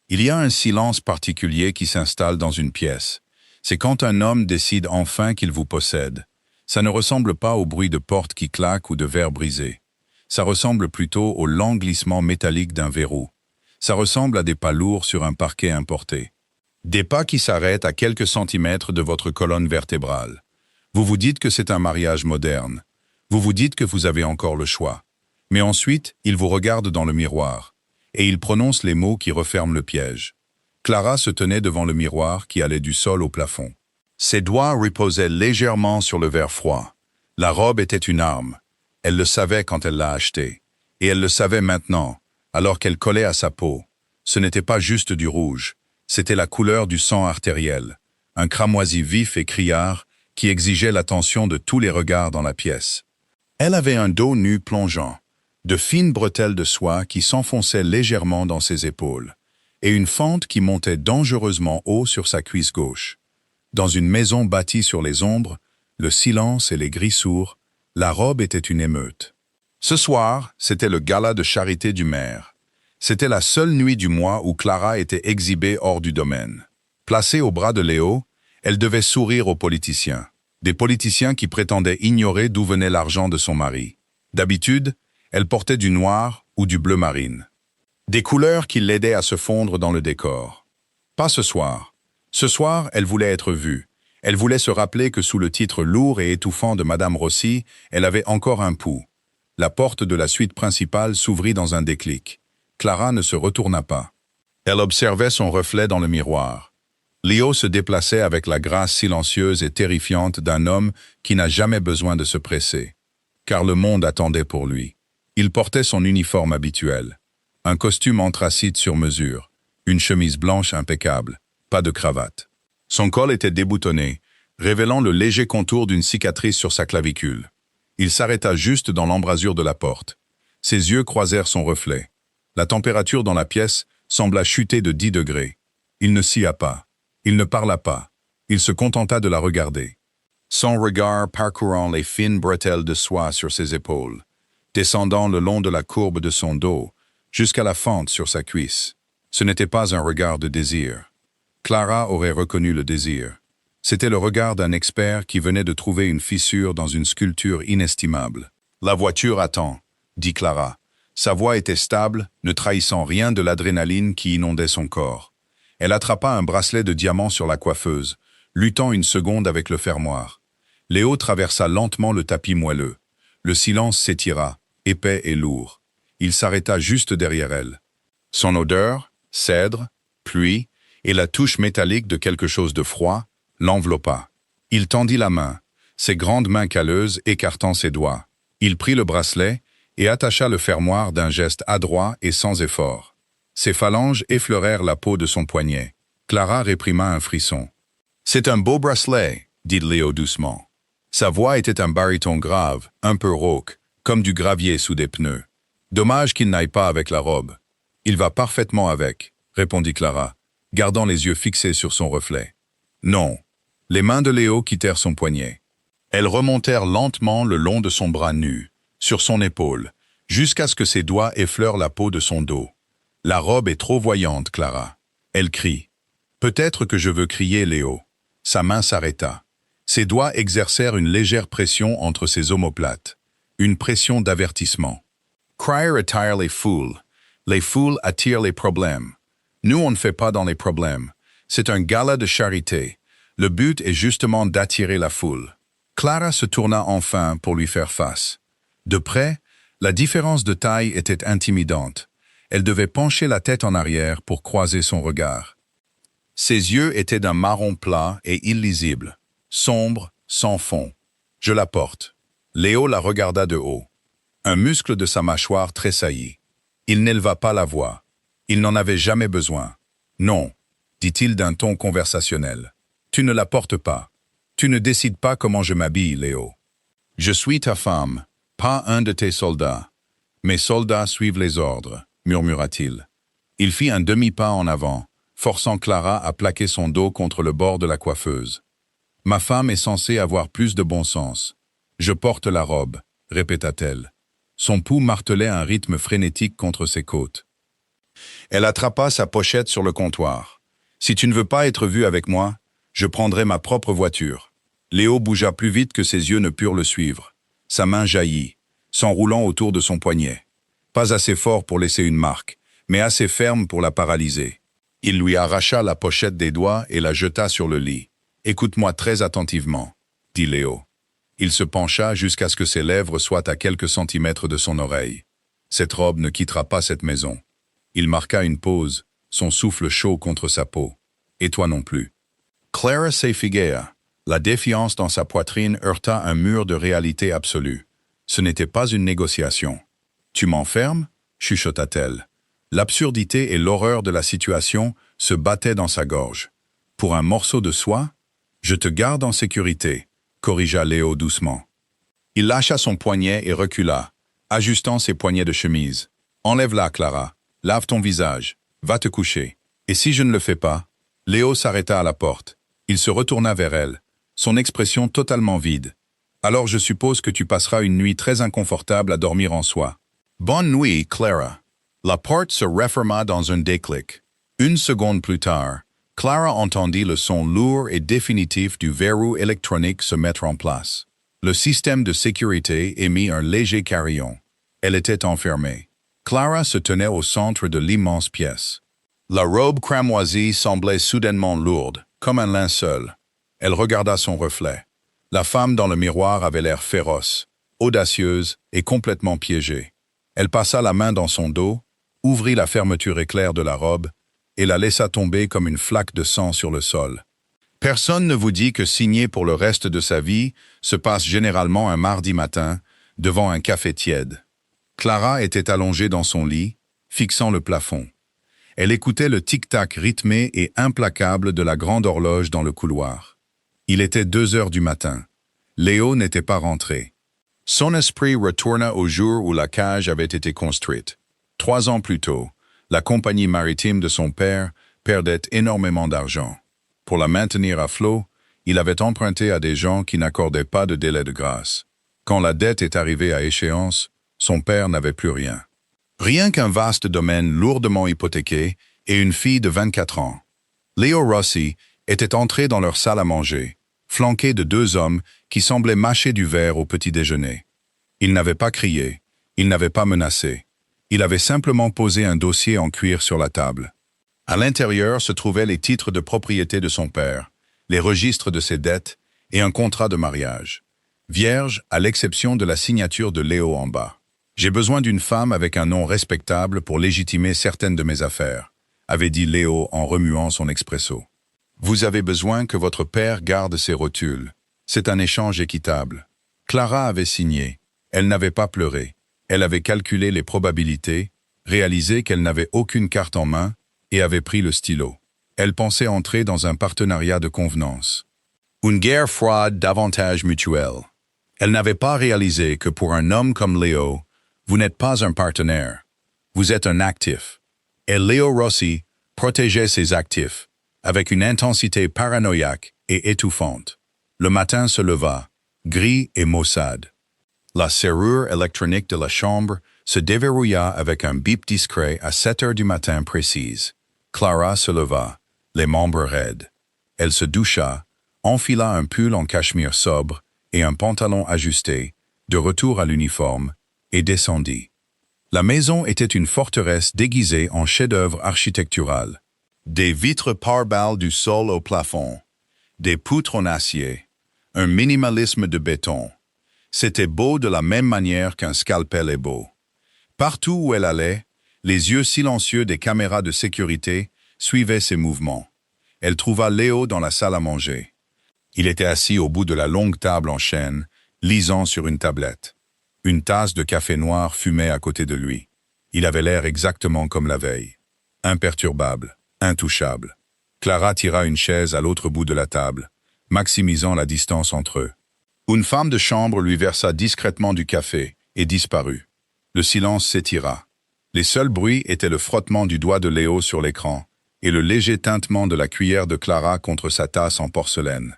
Il y a un silence particulier qui s'installe dans une pièce. C'est quand un homme décide enfin qu'il vous possède. Ça ne ressemble pas au bruit de porte qui claque ou de verre brisé. Ça ressemble plutôt au lent glissement métallique d'un verrou. Ça ressemble à des pas lourds sur un parquet importé. Des pas qui s'arrêtent à quelques centimètres de votre colonne vertébrale. Vous vous dites que c'est un mariage moderne. Vous vous dites que vous avez encore le choix. Mais ensuite, il vous regarde dans le miroir. Et il prononce les mots qui referment le piège. Clara se tenait devant le miroir qui allait du sol au plafond. Ses doigts reposaient légèrement sur le verre froid. La robe était une arme. Elle le savait quand elle l'a achetée. Et elle le savait maintenant, alors qu'elle collait à sa peau. Ce n'était pas juste du rouge. C'était la couleur du sang artériel. Un cramoisi vif et criard qui exigeait l'attention de tous les regards dans la pièce. Elle avait un dos nu plongeant, de fines bretelles de soie qui s'enfonçaient légèrement dans ses épaules, et une fente qui montait dangereusement haut sur sa cuisse gauche. Dans une maison bâtie sur les ombres, le silence et les gris sourds, la robe était une émeute. Ce soir, c'était le gala de charité du maire. C'était la seule nuit du mois où Clara était exhibée hors du domaine. Placée au bras de Léo, elle devait sourire aux politiciens. Des politiciens qui prétendaient ignorer d'où venait l'argent de son mari. D'habitude, elle portait du noir ou du bleu marine. Des couleurs qui l'aidaient à se fondre dans le décor. Pas ce soir. Ce soir, elle voulait être vue. Elle voulait se rappeler que sous le titre lourd et étouffant de Madame Rossi, elle avait encore un pouls. La porte de la suite principale s'ouvrit dans un déclic. Clara ne se retourna pas. Elle observait son reflet dans le miroir. Léo se déplaçait avec la grâce silencieuse et terrifiante d'un homme qui n'a jamais besoin de se presser. Car le monde attendait pour lui. Il portait son uniforme habituel. Un costume anthracite sur mesure, une chemise blanche impeccable, pas de cravate. Son col était déboutonné, révélant le léger contour d'une cicatrice sur sa clavicule. Il s'arrêta juste dans l'embrasure de la porte. Ses yeux croisèrent son reflet. La température dans la pièce sembla chuter de 10 degrés. Il ne sia pas. Il ne parla pas. Il se contenta de la regarder. Son regard parcourant les fines bretelles de soie sur ses épaules, descendant le long de la courbe de son dos, jusqu'à la fente sur sa cuisse. Ce n'était pas un regard de désir. Clara aurait reconnu le désir. C'était le regard d'un expert qui venait de trouver une fissure dans une sculpture inestimable. « La voiture attend », dit Clara. Sa voix était stable, ne trahissant rien de l'adrénaline qui inondait son corps. Elle attrapa un bracelet de diamant sur la coiffeuse, luttant une seconde avec le fermoir. Léo traversa lentement le tapis moelleux. Le silence s'étira, épais et lourd. Il s'arrêta juste derrière elle. Son odeur, cèdre, pluie, et la touche métallique de quelque chose de froid, l'enveloppa. Il tendit la main, ses grandes mains calleuses écartant ses doigts. Il prit le bracelet et attacha le fermoir d'un geste adroit et sans effort. Ses phalanges effleurèrent la peau de son poignet. Clara réprima un frisson. « C'est un beau bracelet », dit Léo doucement. Sa voix était un baryton grave, un peu rauque, comme du gravier sous des pneus. « Dommage qu'il n'aille pas avec la robe. »« Il va parfaitement avec », répondit Clara, gardant les yeux fixés sur son reflet. « Non. » Les mains de Léo quittèrent son poignet. Elles remontèrent lentement le long de son bras nu, sur son épaule, jusqu'à ce que ses doigts effleurent la peau de son dos. La robe est trop voyante, Clara. Elle crie. Peut-être que je veux crier, Léo. Sa main s'arrêta. Ses doigts exercèrent une légère pression entre ses omoplates. Une pression d'avertissement. Crier attire les foules. Les foules attirent les problèmes. Nous, on ne fait pas dans les problèmes. C'est un gala de charité. Le but est justement d'attirer la foule. Clara se tourna enfin pour lui faire face. De près, la différence de taille était intimidante. Elle devait pencher la tête en arrière pour croiser son regard. Ses yeux étaient d'un marron plat et illisible, sombre, sans fond. Je la porte. Léo la regarda de haut. Un muscle de sa mâchoire tressaillit. Il n'éleva pas la voix. Il n'en avait jamais besoin. Non, dit-il d'un ton conversationnel. Tu ne la portes pas. Tu ne décides pas comment je m'habille, Léo. Je suis ta femme, pas un de tes soldats. Mes soldats suivent les ordres, murmura-t-il. Il fit un demi-pas en avant, forçant Clara à plaquer son dos contre le bord de la coiffeuse. Ma femme est censée avoir plus de bon sens. Je porte la robe, répéta-t-elle. Son pouls martelait un rythme frénétique contre ses côtes. Elle attrapa sa pochette sur le comptoir. « Si tu ne veux pas être vu avec moi, je prendrai ma propre voiture. » Léo bougea plus vite que ses yeux ne purent le suivre. Sa main jaillit, s'enroulant autour de son poignet. Pas assez fort pour laisser une marque, mais assez ferme pour la paralyser. Il lui arracha la pochette des doigts et la jeta sur le lit. « Écoute-moi très attentivement, » dit Léo. Il se pencha jusqu'à ce que ses lèvres soient à quelques centimètres de son oreille. Cette robe ne quittera pas cette maison. Il marqua une pause, son souffle chaud contre sa peau. Et toi non plus. Clara s'effigea. La défiance dans sa poitrine heurta un mur de réalité absolue. Ce n'était pas une négociation. « Tu m'enfermes » chuchota-t-elle. L'absurdité et l'horreur de la situation se battaient dans sa gorge. « Pour un morceau de soie ? Je te garde en sécurité, » corrigea Léo doucement. Il lâcha son poignet et recula, ajustant ses poignets de chemise. « Enlève-la, Clara. Lave ton visage. Va te coucher. » « Et si je ne le fais pas ?» Léo s'arrêta à la porte. Il se retourna vers elle, son expression totalement vide. « Alors je suppose que tu passeras une nuit très inconfortable à dormir en soie. »« Bonne nuit, Clara. » La porte se referma dans un déclic. Une seconde plus tard, Clara entendit le son lourd et définitif du verrou électronique se mettre en place. Le système de sécurité émit un léger carillon. Elle était enfermée. Clara se tenait au centre de l'immense pièce. La robe cramoisie semblait soudainement lourde, comme un linceul. Elle regarda son reflet. La femme dans le miroir avait l'air féroce, audacieuse et complètement piégée. Elle passa la main dans son dos, ouvrit la fermeture éclair de la robe et la laissa tomber comme une flaque de sang sur le sol. Personne ne vous dit que signer pour le reste de sa vie se passe généralement un mardi matin, devant un café tiède. Clara était allongée dans son lit, fixant le plafond. Elle écoutait le tic-tac rythmé et implacable de la grande horloge dans le couloir. Il était 2 heures du matin. Léo n'était pas rentré. Son esprit retourna au jour où la cage avait été construite. 3 ans plus tôt, la compagnie maritime de son père perdait énormément d'argent. Pour la maintenir à flot, il avait emprunté à des gens qui n'accordaient pas de délai de grâce. Quand la dette est arrivée à échéance, son père n'avait plus rien. Rien qu'un vaste domaine lourdement hypothéqué et une fille de 24 ans. Léo Rossi était entré dans leur salle à manger, flanqué de 2 hommes qui semblaient mâcher du verre au petit déjeuner. Il n'avait pas crié, il n'avait pas menacé. Il avait simplement posé un dossier en cuir sur la table. À l'intérieur se trouvaient les titres de propriété de son père, les registres de ses dettes et un contrat de mariage. Vierge, à l'exception de la signature de Léo en bas. J'ai besoin d'une femme avec un nom respectable pour légitimer certaines de mes affaires, avait dit Léo en remuant son expresso. Vous avez besoin que votre père garde ses rotules. C'est un échange équitable. Clara avait signé. Elle n'avait pas pleuré. Elle avait calculé les probabilités, réalisé qu'elle n'avait aucune carte en main et avait pris le stylo. Elle pensait entrer dans un partenariat de convenance. Une guerre froide d'avantages mutuels. Elle n'avait pas réalisé que pour un homme comme Léo, vous n'êtes pas un partenaire, vous êtes un actif. Et Léo Rossi protégeait ses actifs, avec une intensité paranoïaque et étouffante. Le matin se leva, gris et maussade. La serrure électronique de la chambre se déverrouilla avec un bip discret à 7 heures du matin précise. Clara se leva, les membres raides. Elle se doucha, enfila un pull en cachemire sobre et un pantalon ajusté, de retour à l'uniforme, et descendit. La maison était une forteresse déguisée en chef-d'œuvre architectural. Des vitres pare-balles du sol au plafond, des poutres en acier, un minimalisme de béton. C'était beau de la même manière qu'un scalpel est beau. Partout où elle allait, les yeux silencieux des caméras de sécurité suivaient ses mouvements. Elle trouva Léo dans la salle à manger. Il était assis au bout de la longue table en chêne, lisant sur une tablette. Une tasse de café noir fumait à côté de lui. Il avait l'air exactement comme la veille. Imperturbable, intouchable. Clara tira une chaise à l'autre bout de la table, maximisant la distance entre eux. Une femme de chambre lui versa discrètement du café et disparut. Le silence s'étira. Les seuls bruits étaient le frottement du doigt de Léo sur l'écran et le léger tintement de la cuillère de Clara contre sa tasse en porcelaine.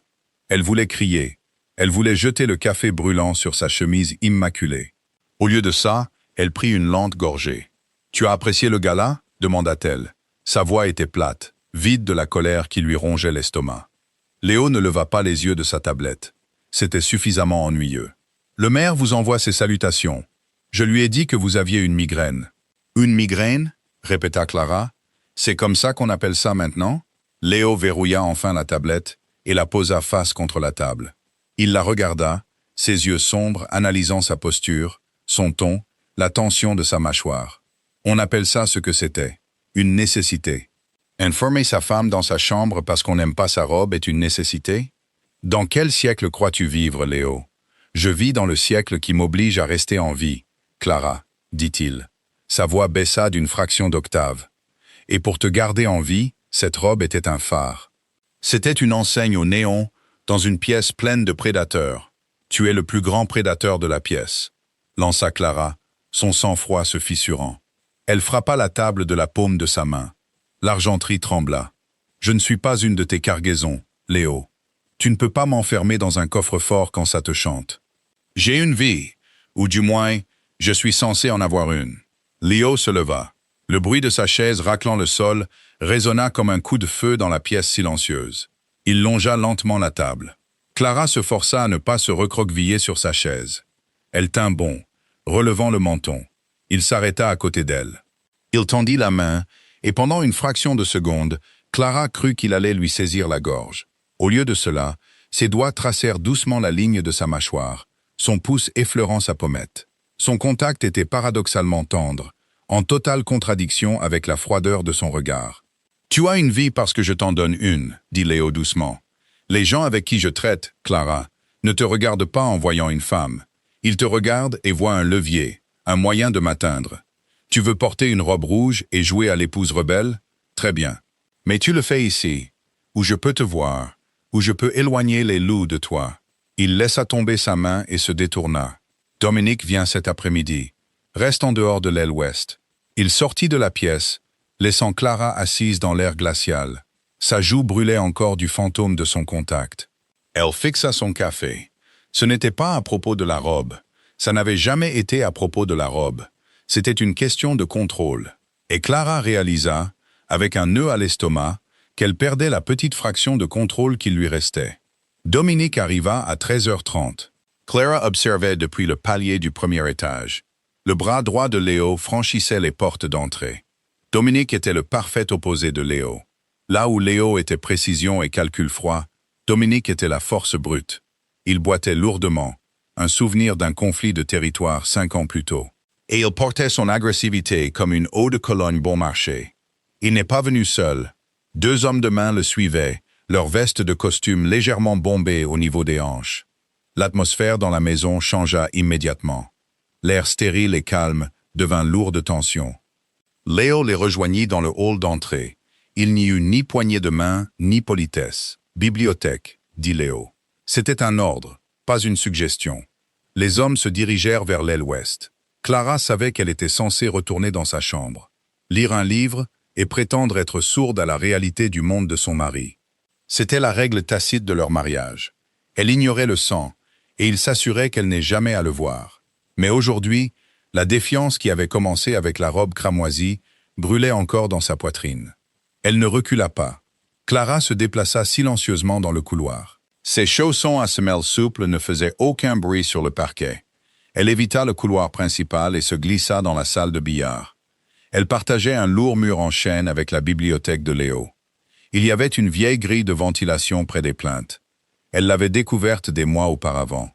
Elle voulait crier. Elle voulait jeter le café brûlant sur sa chemise immaculée. Au lieu de ça, elle prit une lente gorgée. « Tu as apprécié le gala » demanda-t-elle. Sa voix était plate, vide de la colère qui lui rongeait l'estomac. Léo ne leva pas les yeux de sa tablette. C'était suffisamment ennuyeux. Le maire vous envoie ses salutations. Je lui ai dit que vous aviez une migraine. Une migraine? Répéta Clara. C'est comme ça qu'on appelle ça maintenant? Léo verrouilla enfin la tablette et la posa face contre la table. Il la regarda, ses yeux sombres analysant sa posture, son ton, la tension de sa mâchoire. On appelle ça ce que c'était, une nécessité. Enfermer sa femme dans sa chambre parce qu'on n'aime pas sa robe est une nécessité? Dans quel siècle crois-tu vivre, Léo? Je vis dans le siècle qui m'oblige à rester en vie, Clara, dit-il. Sa voix baissa d'une fraction d'octave. Et pour te garder en vie, cette robe était un phare. C'était une enseigne au néon, dans une pièce pleine de prédateurs. Tu es le plus grand prédateur de la pièce, lança Clara, son sang-froid se fissurant. Elle frappa la table de la paume de sa main. L'argenterie trembla. Je ne suis pas une de tes cargaisons, Léo. Tu ne peux pas m'enfermer dans un coffre-fort quand ça te chante. J'ai une vie, ou du moins, je suis censé en avoir une. Léo se leva. Le bruit de sa chaise raclant le sol résonna comme un coup de feu dans la pièce silencieuse. Il longea lentement la table. Clara se força à ne pas se recroqueviller sur sa chaise. Elle tint bon, relevant le menton. Il s'arrêta à côté d'elle. Il tendit la main, et pendant une fraction de seconde, Clara crut qu'il allait lui saisir la gorge. Au lieu de cela, ses doigts tracèrent doucement la ligne de sa mâchoire, son pouce effleurant sa pommette. Son contact était paradoxalement tendre, en totale contradiction avec la froideur de son regard. « Tu as une vie parce que je t'en donne une, » dit Léo doucement. « Les gens avec qui je traite, Clara, ne te regardent pas en voyant une femme. Ils te regardent et voient un levier, un moyen de m'atteindre. Tu veux porter une robe rouge et jouer à l'épouse rebelle? Très bien. Mais tu le fais ici, où je peux te voir, où je peux éloigner les loups de toi. » Il laissa tomber sa main et se détourna. « Dominique vient cet après-midi. Reste en dehors de l'aile ouest. » Il sortit de la pièce, laissant Clara assise dans l'air glacial. Sa joue brûlait encore du fantôme de son contact. Elle fixa son café. Ce n'était pas à propos de la robe. Ça n'avait jamais été à propos de la robe. C'était une question de contrôle. Et Clara réalisa, avec un nœud à l'estomac, qu'elle perdait la petite fraction de contrôle qui lui restait. Dominique arriva à 13h30. Clara observait depuis le palier du premier étage. Le bras droit de Léo franchissait les portes d'entrée. Dominique était le parfait opposé de Léo. Là où Léo était précision et calcul froid, Dominique était la force brute. Il boitait lourdement, un souvenir d'un conflit de territoire 5 ans plus tôt. Et il portait son agressivité comme une eau de Cologne bon marché. Il n'est pas venu seul. 2 hommes de main le suivaient, leurs vestes de costume légèrement bombées au niveau des hanches. L'atmosphère dans la maison changea immédiatement. L'air stérile et calme devint lourd de tension. Léo les rejoignit dans le hall d'entrée. Il n'y eut ni poignée de main, ni politesse. « Bibliothèque », dit Léo. C'était un ordre, pas une suggestion. Les hommes se dirigèrent vers l'aile ouest. Clara savait qu'elle était censée retourner dans sa chambre, lire un livre et prétendre être sourde à la réalité du monde de son mari. C'était la règle tacite de leur mariage. Elle ignorait le sang, et il s'assurait qu'elle n'ait jamais à le voir. Mais aujourd'hui, la défiance qui avait commencé avec la robe cramoisie brûlait encore dans sa poitrine. Elle ne recula pas. Clara se déplaça silencieusement dans le couloir. Ses chaussons à semelles souples ne faisaient aucun bruit sur le parquet. Elle évita le couloir principal et se glissa dans la salle de billard. Elle partageait un lourd mur en chêne avec la bibliothèque de Léo. Il y avait une vieille grille de ventilation près des plaintes. Elle l'avait découverte des mois auparavant.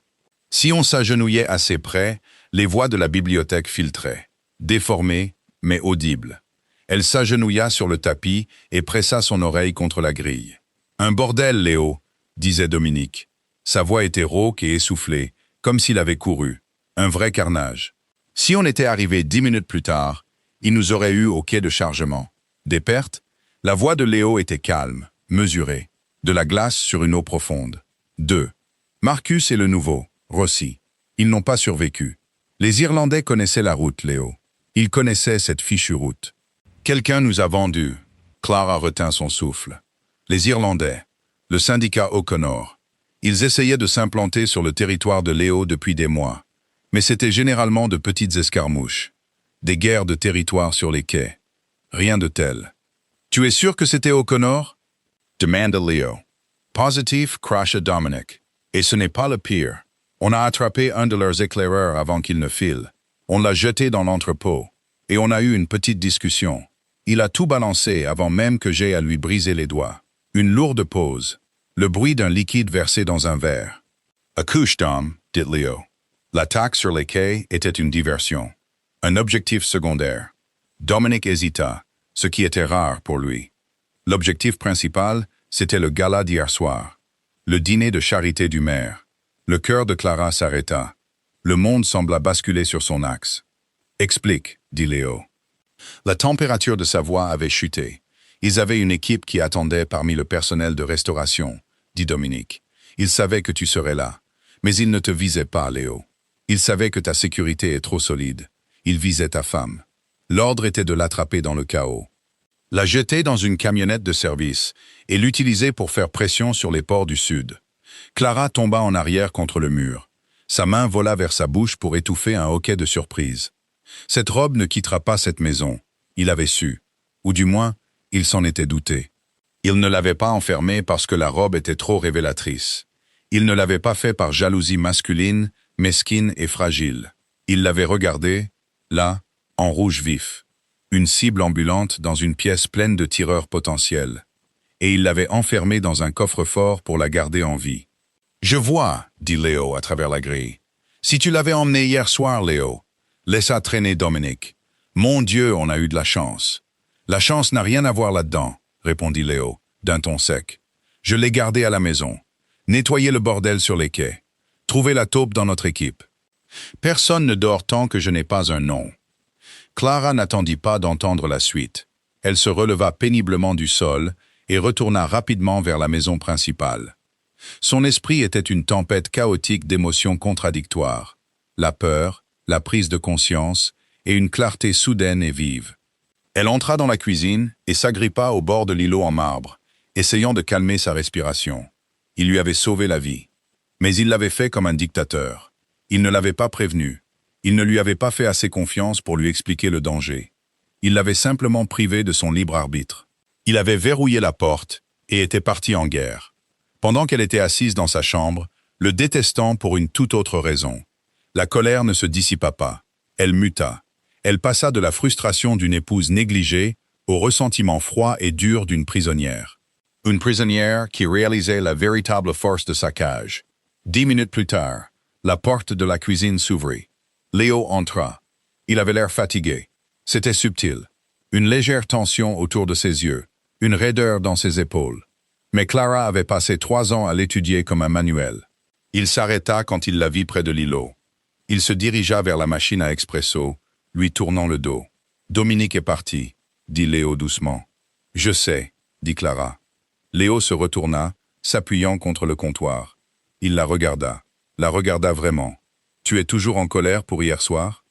Si on s'agenouillait assez près, les voix de la bibliothèque filtraient, déformées, mais audibles. Elle s'agenouilla sur le tapis et pressa son oreille contre la grille. « Un bordel, Léo !» disait Dominique. Sa voix était rauque et essoufflée, comme s'il avait couru. Un vrai carnage. Si on était arrivé 10 minutes plus tard, il nous aurait eu au quai de chargement. Des pertes? La voix de Léo était calme, mesurée. De la glace sur une eau profonde. 2. Marcus et le nouveau, Rossi. Ils n'ont pas survécu. Les Irlandais connaissaient la route, Léo. Ils connaissaient cette fichue route. Quelqu'un nous a vendus. Clara retint son souffle. Les Irlandais. Le syndicat O'Connor. Ils essayaient de s'implanter sur le territoire de Léo depuis des mois. Mais c'était généralement de petites escarmouches. Des guerres de territoire sur les quais. Rien de tel. Tu es sûr que c'était O'Connor? Demanda Leo. Positif, crasha Dominic. Et ce n'est pas le pire. On a attrapé un de leurs éclaireurs avant qu'il ne file. On l'a jeté dans l'entrepôt. Et on a eu une petite discussion. Il a tout balancé avant même que j'aie à lui briser les doigts. Une lourde pause. Le bruit d'un liquide versé dans un verre. Accouche, Dom, dit Leo. L'attaque sur les quais était une diversion. Un objectif secondaire. Dominic hésita, ce qui était rare pour lui. L'objectif principal, c'était le gala d'hier soir. Le dîner de charité du maire. Le cœur de Clara s'arrêta. Le monde sembla basculer sur son axe. Explique, dit Léo. La température de sa voix avait chuté. Ils avaient une équipe qui attendait parmi le personnel de restauration, dit Dominique. Ils savaient que tu serais là. Mais ils ne te visaient pas, Léo. Ils savaient que ta sécurité est trop solide. Ils visaient ta femme. L'ordre était de l'attraper dans le chaos. La jeter dans une camionnette de service et l'utiliser pour faire pression sur les ports du Sud. Clara tomba en arrière contre le mur. Sa main vola vers sa bouche pour étouffer un hoquet de surprise. Cette robe ne quittera pas cette maison. Il avait su. Ou du moins, il s'en était douté. Il ne l'avait pas enfermée parce que la robe était trop révélatrice. Il ne l'avait pas fait par jalousie masculine, mesquine et fragile. Il l'avait regardée, là, en rouge vif. Une cible ambulante dans une pièce pleine de tireurs potentiels. Et il l'avait enfermée dans un coffre-fort pour la garder en vie. « Je vois, » dit Léo à travers la grille. « Si tu l'avais emmenée hier soir, Léo, laissa traîner Dominique. Mon Dieu, on a eu de la chance. »« La chance n'a rien à voir là-dedans, » répondit Léo, d'un ton sec. « Je l'ai gardée à la maison. Nettoyer le bordel sur les quais. Trouver la taupe dans notre équipe. Personne ne dort tant que je n'ai pas un nom. » Clara n'attendit pas d'entendre la suite. Elle se releva péniblement du sol et retourna rapidement vers la maison principale. Son esprit était une tempête chaotique d'émotions contradictoires. La peur, la prise de conscience et une clarté soudaine et vive. Elle entra dans la cuisine et s'agrippa au bord de l'îlot en marbre, essayant de calmer sa respiration. Il lui avait sauvé la vie. Mais il l'avait fait comme un dictateur. Il ne l'avait pas prévenu. Il ne lui avait pas fait assez confiance pour lui expliquer le danger. Il l'avait simplement privé de son libre arbitre. Il avait verrouillé la porte et était parti en guerre. Pendant qu'elle était assise dans sa chambre, le détestant pour une toute autre raison. La colère ne se dissipa pas. Elle muta. Elle passa de la frustration d'une épouse négligée au ressentiment froid et dur d'une prisonnière. Une prisonnière qui réalisait la véritable force de sa cage. 10 minutes plus tard, la porte de la cuisine s'ouvrit. Léo entra. Il avait l'air fatigué. C'était subtil. Une légère tension autour de ses yeux, une raideur dans ses épaules. Mais Clara avait passé 3 ans à l'étudier comme un manuel. Il s'arrêta quand il la vit près de l'îlot. Il se dirigea vers la machine à expresso, lui tournant le dos. « Dominique est parti », dit Léo doucement. « Je sais », dit Clara. Léo se retourna, s'appuyant contre le comptoir. Il la regarda vraiment. « Tu es toujours en colère pour hier soir ?»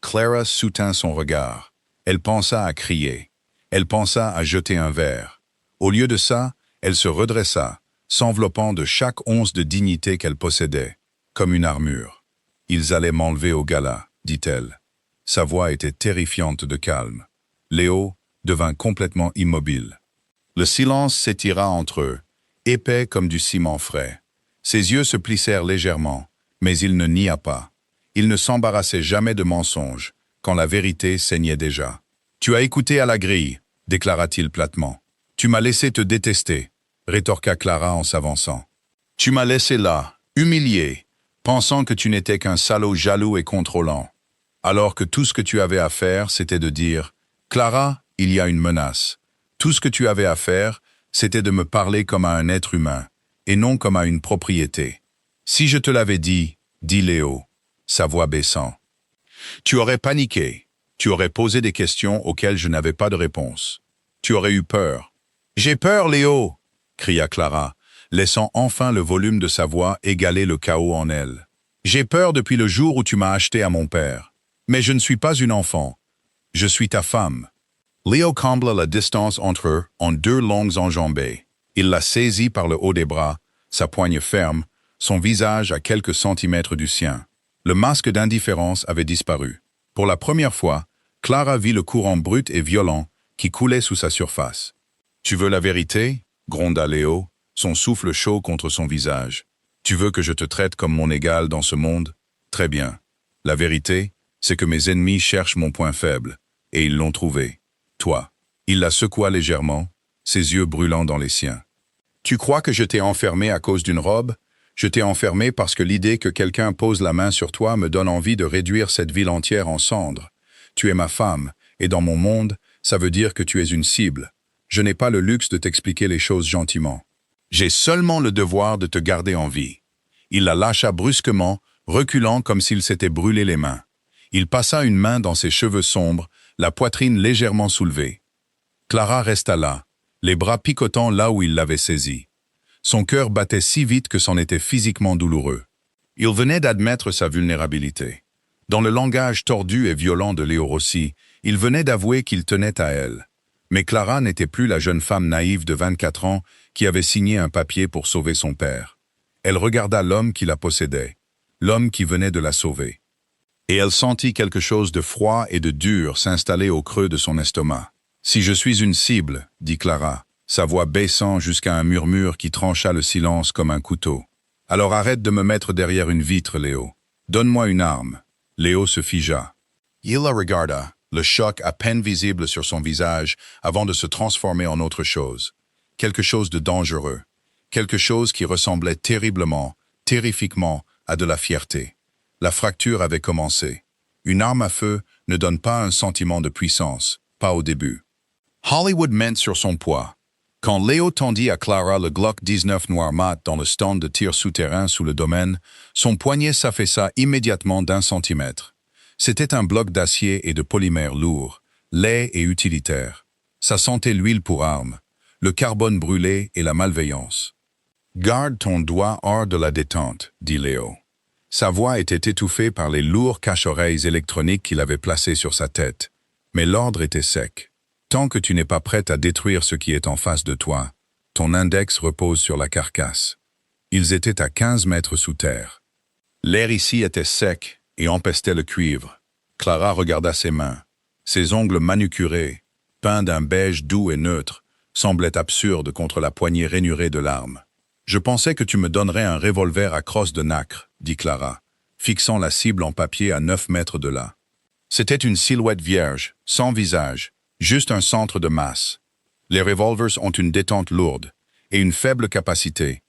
Clara soutint son regard. Elle pensa à crier. Elle pensa à jeter un verre. Au lieu de ça, elle se redressa, s'enveloppant de chaque once de dignité qu'elle possédait, comme une armure. « Ils allaient m'enlever au gala, » dit-elle. Sa voix était terrifiante de calme. Léo devint complètement immobile. Le silence s'étira entre eux, épais comme du ciment frais. Ses yeux se plissèrent légèrement, mais il ne nia pas. Il ne s'embarrassait jamais de mensonges, quand la vérité saignait déjà. « Tu as écouté à la grille, » déclara-t-il platement. « Tu m'as laissé te détester, » rétorqua Clara en s'avançant. « Tu m'as laissé là, humilié, pensant que tu n'étais qu'un salaud jaloux et contrôlant. Alors que tout ce que tu avais à faire, c'était de dire « Clara, il y a une menace. » Tout ce que tu avais à faire, c'était de me parler comme à un être humain, et non comme à une propriété. Si je te l'avais dit, dit Léo, sa voix baissant, tu aurais paniqué, tu aurais posé des questions auxquelles je n'avais pas de réponse. Tu aurais eu peur. « J'ai peur, Léo !» cria Clara, laissant enfin le volume de sa voix égaler le chaos en elle. « J'ai peur depuis le jour où tu m'as acheté à mon père. Mais je ne suis pas une enfant. Je suis ta femme. » Léo combla la distance entre eux en 2 longues enjambées. Il la saisit par le haut des bras, sa poigne ferme, son visage à quelques centimètres du sien. Le masque d'indifférence avait disparu. Pour la première fois, Clara vit le courant brut et violent qui coulait sous sa surface. « Tu veux la vérité ?» gronda Léo, son souffle chaud contre son visage. « Tu veux que je te traite comme mon égal dans ce monde? Très bien. La vérité, c'est que mes ennemis cherchent mon point faible, et ils l'ont trouvé. Toi. » Il la secoua légèrement, ses yeux brûlant dans les siens. « Tu crois que je t'ai enfermé à cause d'une robe? Je t'ai enfermé parce que l'idée que quelqu'un pose la main sur toi me donne envie de réduire cette ville entière en cendres. Tu es ma femme, et dans mon monde, ça veut dire que tu es une cible. Je n'ai pas le luxe de t'expliquer les choses gentiment. J'ai seulement le devoir de te garder en vie. » Il la lâcha brusquement, reculant comme s'il s'était brûlé les mains. Il passa une main dans ses cheveux sombres, la poitrine légèrement soulevée. Clara resta là, les bras picotant là où il l'avait saisie. Son cœur battait si vite que c'en était physiquement douloureux. Il venait d'admettre sa vulnérabilité. Dans le langage tordu et violent de Léo Rossi, il venait d'avouer qu'il tenait à elle. Mais Clara n'était plus la jeune femme naïve de 24 ans qui avait signé un papier pour sauver son père. Elle regarda l'homme qui la possédait, l'homme qui venait de la sauver. Et elle sentit quelque chose de froid et de dur s'installer au creux de son estomac. « Si je suis une cible, » dit Clara, sa voix baissant jusqu'à un murmure qui trancha le silence comme un couteau. « Alors arrête de me mettre derrière une vitre, Léo. Donne-moi une arme. » Léo se figea. Il la regarda, le choc à peine visible sur son visage avant de se transformer en autre chose. Quelque chose de dangereux. Quelque chose qui ressemblait terriblement, terrifiquement à de la fierté. La fracture avait commencé. Une arme à feu ne donne pas un sentiment de puissance, pas au début. Hollywood ment sur son poids. Quand Léo tendit à Clara le Glock 19 noir mat dans le stand de tir souterrain sous le domaine, son poignet s'affaissa immédiatement d'1 centimètre. C'était un bloc d'acier et de polymère lourd, laid et utilitaire. Ça sentait l'huile pour arme, le carbone brûlé et la malveillance. « Garde ton doigt hors de la détente, » dit Léo. Sa voix était étouffée par les lourds cache-oreilles électroniques qu'il avait placés sur sa tête, mais l'ordre était sec. Tant que tu n'es pas prête à détruire ce qui est en face de toi, ton index repose sur la carcasse. Ils étaient à 15 mètres sous terre. L'air ici était sec et empestait le cuivre. Clara regarda ses mains. Ses ongles manucurés, peints d'un beige doux et neutre, semblaient absurdes contre la poignée rainurée de l'arme. « Je pensais que tu me donnerais un revolver à crosse de nacre, » dit Clara, fixant la cible en papier à 9 mètres de là. C'était une silhouette vierge, sans visage, juste un centre de masse. Les revolvers ont une détente lourde et une faible capacité,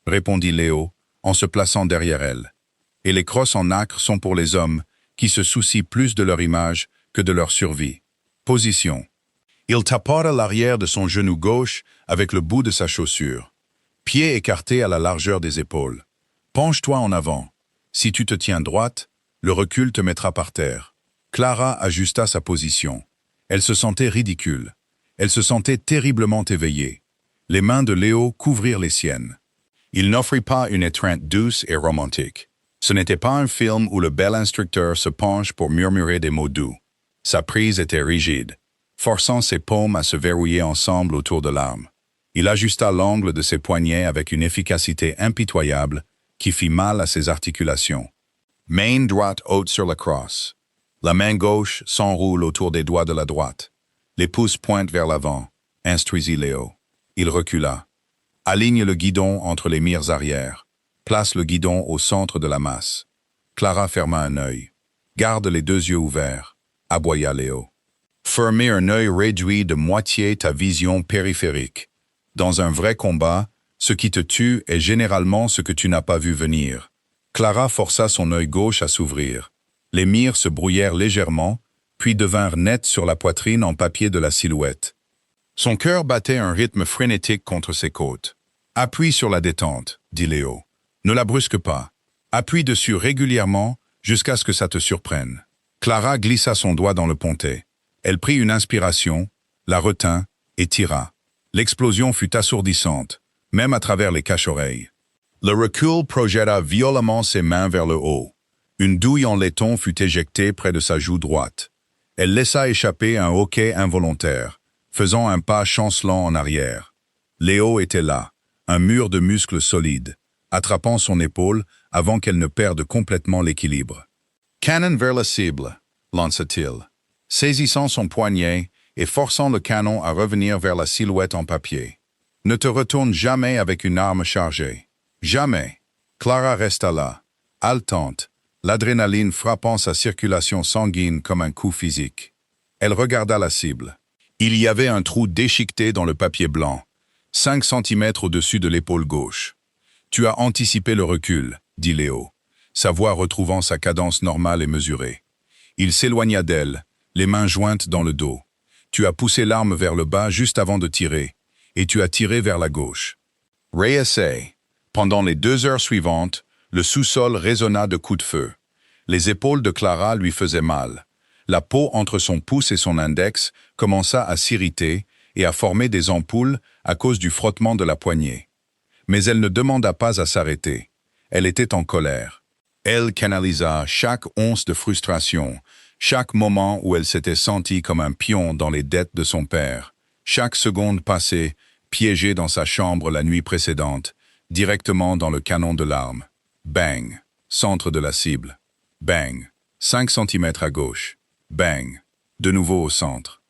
répondit Léo en se plaçant derrière elle. Et les crosses en nacre sont pour les hommes qui se soucient plus de leur image que de leur survie. Position. Il tapota l'arrière de son genou gauche avec le bout de sa chaussure. Pied écarté à la largeur des épaules. Penche-toi en avant. Si tu te tiens droite, le recul te mettra par terre. Clara ajusta sa position. Elle se sentait ridicule. Elle se sentait terriblement éveillée. Les mains de Léo couvrirent les siennes. Il n'offrit pas une étreinte douce et romantique. Ce n'était pas un film où le bel instructeur se penche pour murmurer des mots doux. Sa prise était rigide, forçant ses paumes à se verrouiller ensemble autour de l'arme. Il ajusta l'angle de ses poignets avec une efficacité impitoyable qui fit mal à ses articulations. Main droite haute sur la crosse. La main gauche s'enroule autour des doigts de la droite. Les pouces pointent vers l'avant, instruisit Léo. Il recula. Aligne le guidon entre les mires arrière. Place le guidon au centre de la masse. Clara ferma un œil. Garde les 2 yeux ouverts, aboya Léo. Fermer un œil réduit de moitié ta vision périphérique. Dans un vrai combat, ce qui te tue est généralement ce que tu n'as pas vu venir. Clara força son œil gauche à s'ouvrir. Les mires se brouillèrent légèrement, puis devinrent nettes sur la poitrine en papier de la silhouette. Son cœur battait un rythme frénétique contre ses côtes. « Appuie sur la détente, » dit Léo. « Ne la brusque pas. Appuie dessus régulièrement jusqu'à ce que ça te surprenne. » Clara glissa son doigt dans le pontet. Elle prit une inspiration, la retint et tira. L'explosion fut assourdissante, même à travers les cache-oreilles. Le recul projeta violemment ses mains vers le haut. Une douille en laiton fut éjectée près de sa joue droite. Elle laissa échapper un hoquet involontaire, faisant un pas chancelant en arrière. Léo était là, un mur de muscles solides, attrapant son épaule avant qu'elle ne perde complètement l'équilibre. « Canon vers la cible », lança-t-il. Saisissant son poignet, et forçant le canon à revenir vers la silhouette en papier. Ne te retourne jamais avec une arme chargée. Jamais. Clara resta là, haletante, l'adrénaline frappant sa circulation sanguine comme un coup physique. Elle regarda la cible. Il y avait un trou déchiqueté dans le papier blanc, 5 centimètres au-dessus de l'épaule gauche. « Tu as anticipé le recul », dit Léo, sa voix retrouvant sa cadence normale et mesurée. Il s'éloigna d'elle, les mains jointes dans le dos. « Tu as poussé l'arme vers le bas juste avant de tirer, et tu as tiré vers la gauche. » Réessaye. Pendant les 2 heures suivantes, le sous-sol résonna de coups de feu. Les épaules de Clara lui faisaient mal. La peau entre son pouce et son index commença à s'irriter et à former des ampoules à cause du frottement de la poignée. Mais elle ne demanda pas à s'arrêter. Elle était en colère. Elle canalisa chaque once de frustration, chaque moment où elle s'était sentie comme un pion dans les dettes de son père, chaque seconde passée, piégée dans sa chambre la nuit précédente, directement dans le canon de l'arme. Bang, centre de la cible. Bang, 5 centimètres à gauche. Bang, de nouveau au centre.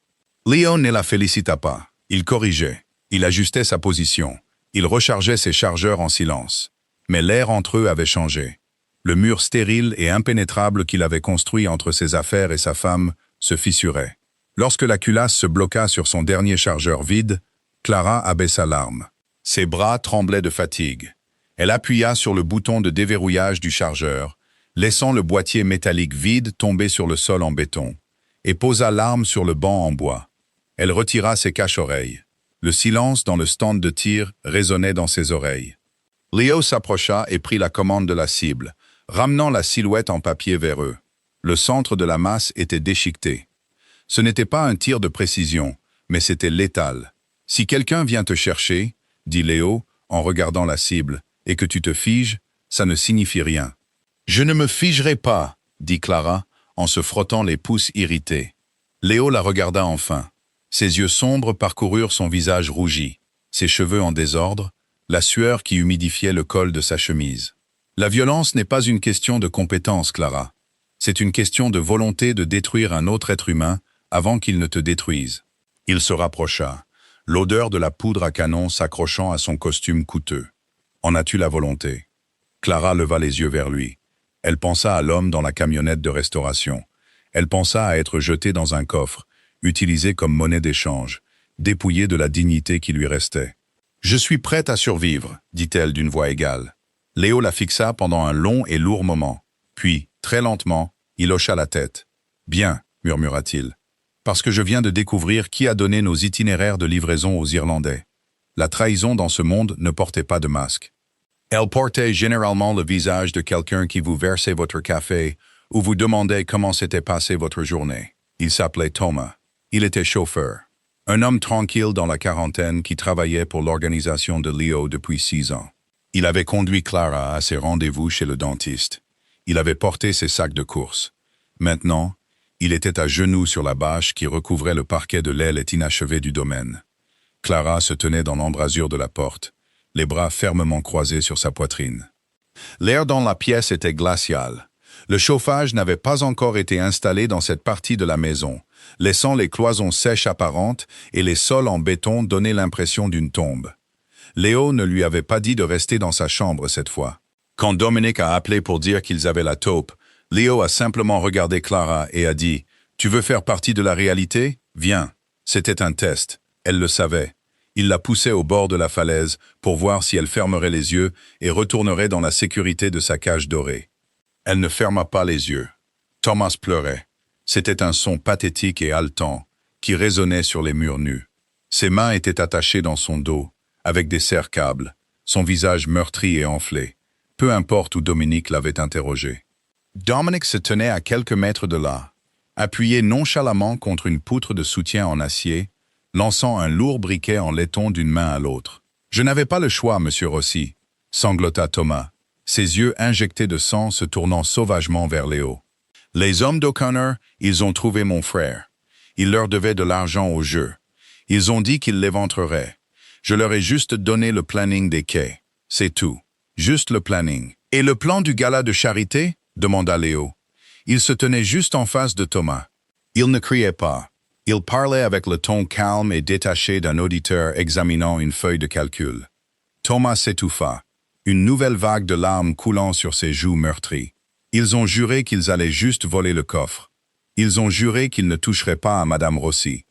Léo ne la félicita pas. Il corrigeait. Il ajustait sa position. Il rechargeait ses chargeurs en silence. Mais l'air entre eux avait changé. Le mur stérile et impénétrable qu'il avait construit entre ses affaires et sa femme se fissurait. Lorsque la culasse se bloqua sur son dernier chargeur vide, Clara abaissa l'arme. Ses bras tremblaient de fatigue. Elle appuya sur le bouton de déverrouillage du chargeur, laissant le boîtier métallique vide tomber sur le sol en béton, et posa l'arme sur le banc en bois. Elle retira ses cache-oreilles. Le silence dans le stand de tir résonnait dans ses oreilles. Léo s'approcha et prit la commande de la cible, ramenant la silhouette en papier vers eux. Le centre de la masse était déchiqueté. Ce n'était pas un tir de précision, mais c'était létal. « Si quelqu'un vient te chercher, » dit Léo, en regardant la cible, « et que tu te figes, ça ne signifie rien. »« Je ne me figerai pas, » dit Clara, en se frottant les pouces irrités. Léo la regarda enfin. Ses yeux sombres parcoururent son visage rougi, ses cheveux en désordre, la sueur qui humidifiait le col de sa chemise. « La violence n'est pas une question de compétence, Clara. C'est une question de volonté de détruire un autre être humain avant qu'il ne te détruise. » Il se rapprocha, l'odeur de la poudre à canon s'accrochant à son costume coûteux. « En as-tu la volonté ?» Clara leva les yeux vers lui. Elle pensa à l'homme dans la camionnette de restauration. Elle pensa à être jetée dans un coffre, utilisée comme monnaie d'échange, dépouillée de la dignité qui lui restait. « Je suis prête à survivre, » dit-elle d'une voix égale. Léo la fixa pendant un long et lourd moment. Puis, très lentement, il hocha la tête. « Bien, » murmura-t-il, « parce que je viens de découvrir qui a donné nos itinéraires de livraison aux Irlandais. La trahison dans ce monde ne portait pas de masque. Elle portait généralement le visage de quelqu'un qui vous versait votre café ou vous demandait comment s'était passée votre journée. Il s'appelait Thomas. Il était chauffeur. Un homme tranquille dans la quarantaine qui travaillait pour l'organisation de Léo depuis 6 ans. Il avait conduit Clara à ses rendez-vous chez le dentiste. Il avait porté ses sacs de course. Maintenant, il était à genoux sur la bâche qui recouvrait le parquet de l'aile inachevée du domaine. Clara se tenait dans l'embrasure de la porte, les bras fermement croisés sur sa poitrine. L'air dans la pièce était glacial. Le chauffage n'avait pas encore été installé dans cette partie de la maison, laissant les cloisons sèches apparentes et les sols en béton donner l'impression d'une tombe. Léo ne lui avait pas dit de rester dans sa chambre cette fois. Quand Dominique a appelé pour dire qu'ils avaient la taupe, Léo a simplement regardé Clara et a dit « Tu veux faire partie de la réalité? Viens. » C'était un test. Elle le savait. Il la poussait au bord de la falaise pour voir si elle fermerait les yeux et retournerait dans la sécurité de sa cage dorée. Elle ne ferma pas les yeux. Thomas pleurait. C'était un son pathétique et haletant qui résonnait sur les murs nus. Ses mains étaient attachées dans son dos, avec des serre-câbles, son visage meurtri et enflé, peu importe où Dominique l'avait interrogé. Dominique se tenait à quelques mètres de là, appuyé nonchalamment contre une poutre de soutien en acier, lançant un lourd briquet en laiton d'une main à l'autre. « Je n'avais pas le choix, monsieur Rossi », sanglota Thomas, ses yeux injectés de sang se tournant sauvagement vers Léo. « Les hommes d'O'Connor, ils ont trouvé mon frère. Il leur devait de l'argent au jeu. Ils ont dit qu'ils l'éventreraient. Je leur ai juste donné le planning des quais. C'est tout. Juste le planning. »« Et le plan du gala de charité ?» demanda Léo. Il se tenait juste en face de Thomas. Il ne criait pas. Il parlait avec le ton calme et détaché d'un auditeur examinant une feuille de calcul. Thomas s'étouffa, une nouvelle vague de larmes coulant sur ses joues meurtries. Ils ont juré qu'ils allaient juste voler le coffre. Ils ont juré qu'ils ne toucheraient pas à Madame Rossi.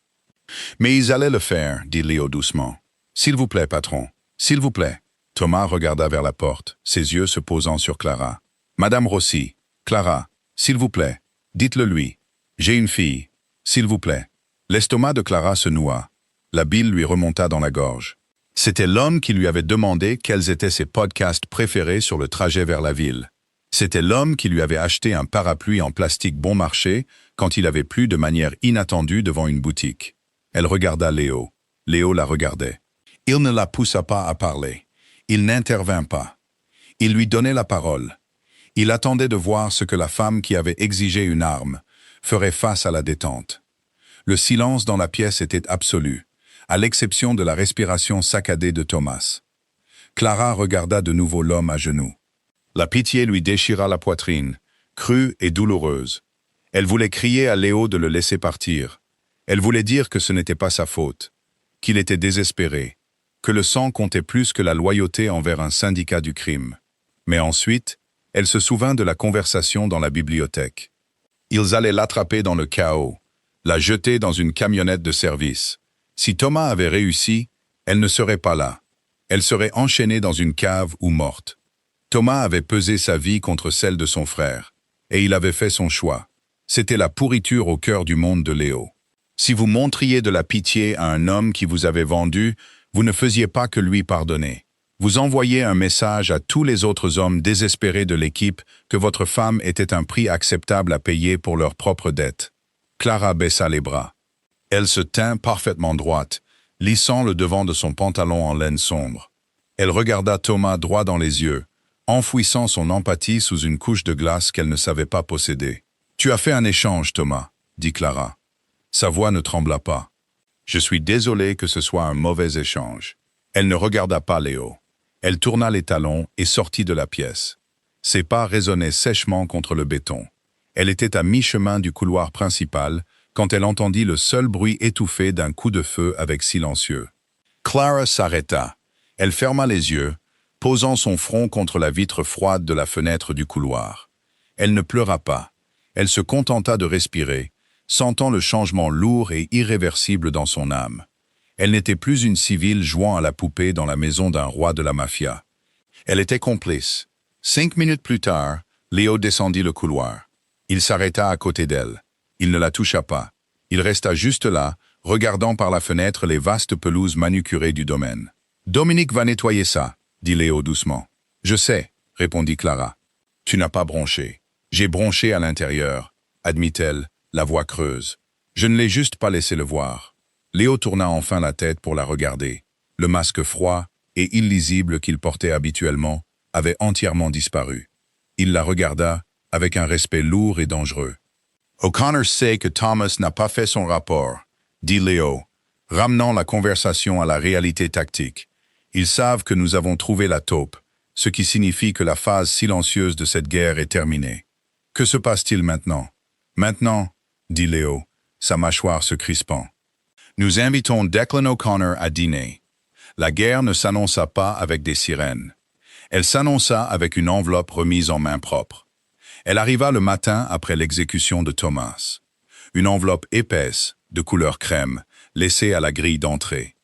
Mais ils allaient le faire, dit Léo doucement. S'il vous plaît, patron, s'il vous plaît. Thomas regarda vers la porte, ses yeux se posant sur Clara. Madame Rossi, Clara, s'il vous plaît, dites-le lui. J'ai une fille, s'il vous plaît. L'estomac de Clara se noua. La bile lui remonta dans la gorge. C'était l'homme qui lui avait demandé quels étaient ses podcasts préférés sur le trajet vers la ville. C'était l'homme qui lui avait acheté un parapluie en plastique bon marché quand il avait plu de manière inattendue devant une boutique. Elle regarda Léo. Léo la regardait. Il ne la poussa pas à parler. Il n'intervint pas. Il lui donnait la parole. Il attendait de voir ce que la femme qui avait exigé une arme ferait face à la détente. Le silence dans la pièce était absolu, à l'exception de la respiration saccadée de Thomas. Clara regarda de nouveau l'homme à genoux. La pitié lui déchira la poitrine, crue et douloureuse. Elle voulait crier à Léo de le laisser partir. Elle voulait dire que ce n'était pas sa faute, qu'il était désespéré, que le sang comptait plus que la loyauté envers un syndicat du crime. Mais ensuite, elle se souvint de la conversation dans la bibliothèque. Ils allaient l'attraper dans le chaos, la jeter dans une camionnette de service. Si Thomas avait réussi, elle ne serait pas là. Elle serait enchaînée dans une cave ou morte. Thomas avait pesé sa vie contre celle de son frère, et il avait fait son choix. C'était la pourriture au cœur du monde de Léo. Si vous montriez de la pitié à un homme qui vous avait vendu, vous ne faisiez pas que lui pardonner. Vous envoyiez un message à tous les autres hommes désespérés de l'équipe que votre femme était un prix acceptable à payer pour leur propre dette. Clara baissa les bras. Elle se tint parfaitement droite, lissant le devant de son pantalon en laine sombre. Elle regarda Thomas droit dans les yeux, enfouissant son empathie sous une couche de glace qu'elle ne savait pas posséder. « Tu as fait un échange, Thomas, » dit Clara. Sa voix ne trembla pas. « Je suis désolé que ce soit un mauvais échange. » Elle ne regarda pas Léo. Elle tourna les talons et sortit de la pièce. Ses pas résonnaient sèchement contre le béton. Elle était à mi-chemin du couloir principal quand elle entendit le seul bruit étouffé d'un coup de feu avec silencieux. Clara s'arrêta. Elle ferma les yeux, posant son front contre la vitre froide de la fenêtre du couloir. Elle ne pleura pas. Elle se contenta de respirer, sentant le changement lourd et irréversible dans son âme. Elle n'était plus une civile jouant à la poupée dans la maison d'un roi de la mafia. Elle était complice. 5 minutes plus tard, Léo descendit le couloir. Il s'arrêta à côté d'elle. Il ne la toucha pas. Il resta juste là, regardant par la fenêtre les vastes pelouses manucurées du domaine. « Dominique va nettoyer ça », dit Léo doucement. « Je sais », répondit Clara. « Tu n'as pas bronché. J'ai bronché à l'intérieur, » admit-elle, la voix creuse. « Je ne l'ai juste pas laissé le voir. » Léo tourna enfin la tête pour la regarder. Le masque froid et illisible qu'il portait habituellement avait entièrement disparu. Il la regarda avec un respect lourd et dangereux. « O'Connor sait que Thomas n'a pas fait son rapport, » dit Léo, ramenant la conversation à la réalité tactique. « Ils savent que nous avons trouvé la taupe, ce qui signifie que la phase silencieuse de cette guerre est terminée. Que se passe-t-il maintenant ?»« Maintenant, » dit Léo, sa mâchoire se crispant. « Nous invitons Declan O'Connor à dîner. » La guerre ne s'annonça pas avec des sirènes. Elle s'annonça avec une enveloppe remise en main propre. Elle arriva le matin après l'exécution de Thomas. Une enveloppe épaisse, de couleur crème, laissée à la grille d'entrée.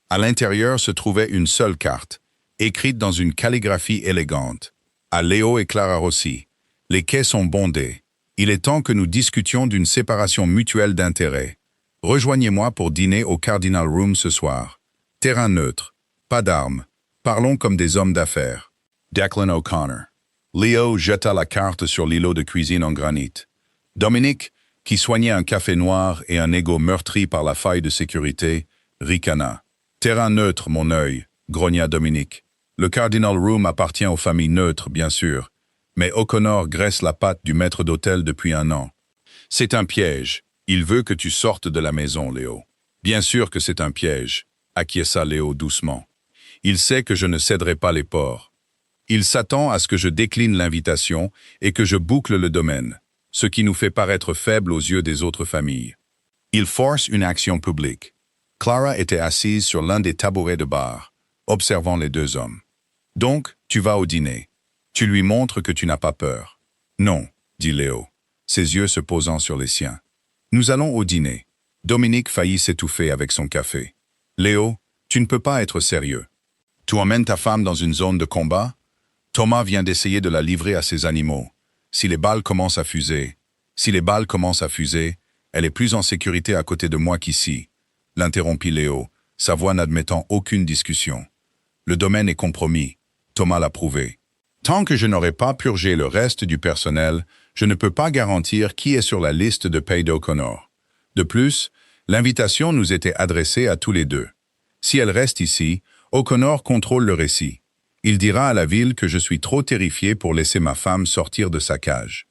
À l'intérieur se trouvait une seule carte, écrite dans une calligraphie élégante. À Léo et Clara Rossi. Les quais sont bondés. Il est temps que nous discutions d'une séparation mutuelle d'intérêts. Rejoignez-moi pour dîner au Cardinal Room ce soir. Terrain neutre. Pas d'armes. Parlons comme des hommes d'affaires. Declan O'Connor. Léo jeta la carte sur l'îlot de cuisine en granit. Dominique, qui soignait un café noir et un ego meurtri par la faille de sécurité, ricana. « Terrain neutre, mon œil », grogna Dominique. « Le Cardinal Room appartient aux familles neutres, bien sûr, mais O'Connor graisse la patte du maître d'hôtel depuis 1 an. C'est un piège. Il veut que tu sortes de la maison, Léo. » « Bien sûr que c'est un piège, » acquiesça Léo doucement. « Il sait que je ne céderai pas les ports. Il s'attend à ce que je décline l'invitation et que je boucle le domaine, ce qui nous fait paraître faibles aux yeux des autres familles. Il force une action publique. Clara était assise sur l'un des tabourets de bar, observant les deux hommes. « Donc, tu vas au dîner. Tu lui montres que tu n'as pas peur. »« Non, » dit Léo, ses yeux se posant sur les siens. « Nous allons au dîner. » Dominique faillit s'étouffer avec son café. « Léo, tu ne peux pas être sérieux. Tu emmènes ta femme dans une zone de combat? Thomas vient d'essayer de la livrer à ses animaux. Si les balles commencent à fuser, elle est plus en sécurité à côté de moi qu'ici. » L'interrompit Léo, sa voix n'admettant aucune discussion. « Le domaine est compromis. Thomas l'a prouvé. Tant que je n'aurai pas purgé le reste du personnel, je ne peux pas garantir qui est sur la liste de paye d'O'Connor. De plus, l'invitation nous était adressée à tous les deux. Si elle reste ici, O'Connor contrôle le récit. Il dira à la ville que je suis trop terrifié pour laisser ma femme sortir de sa cage. »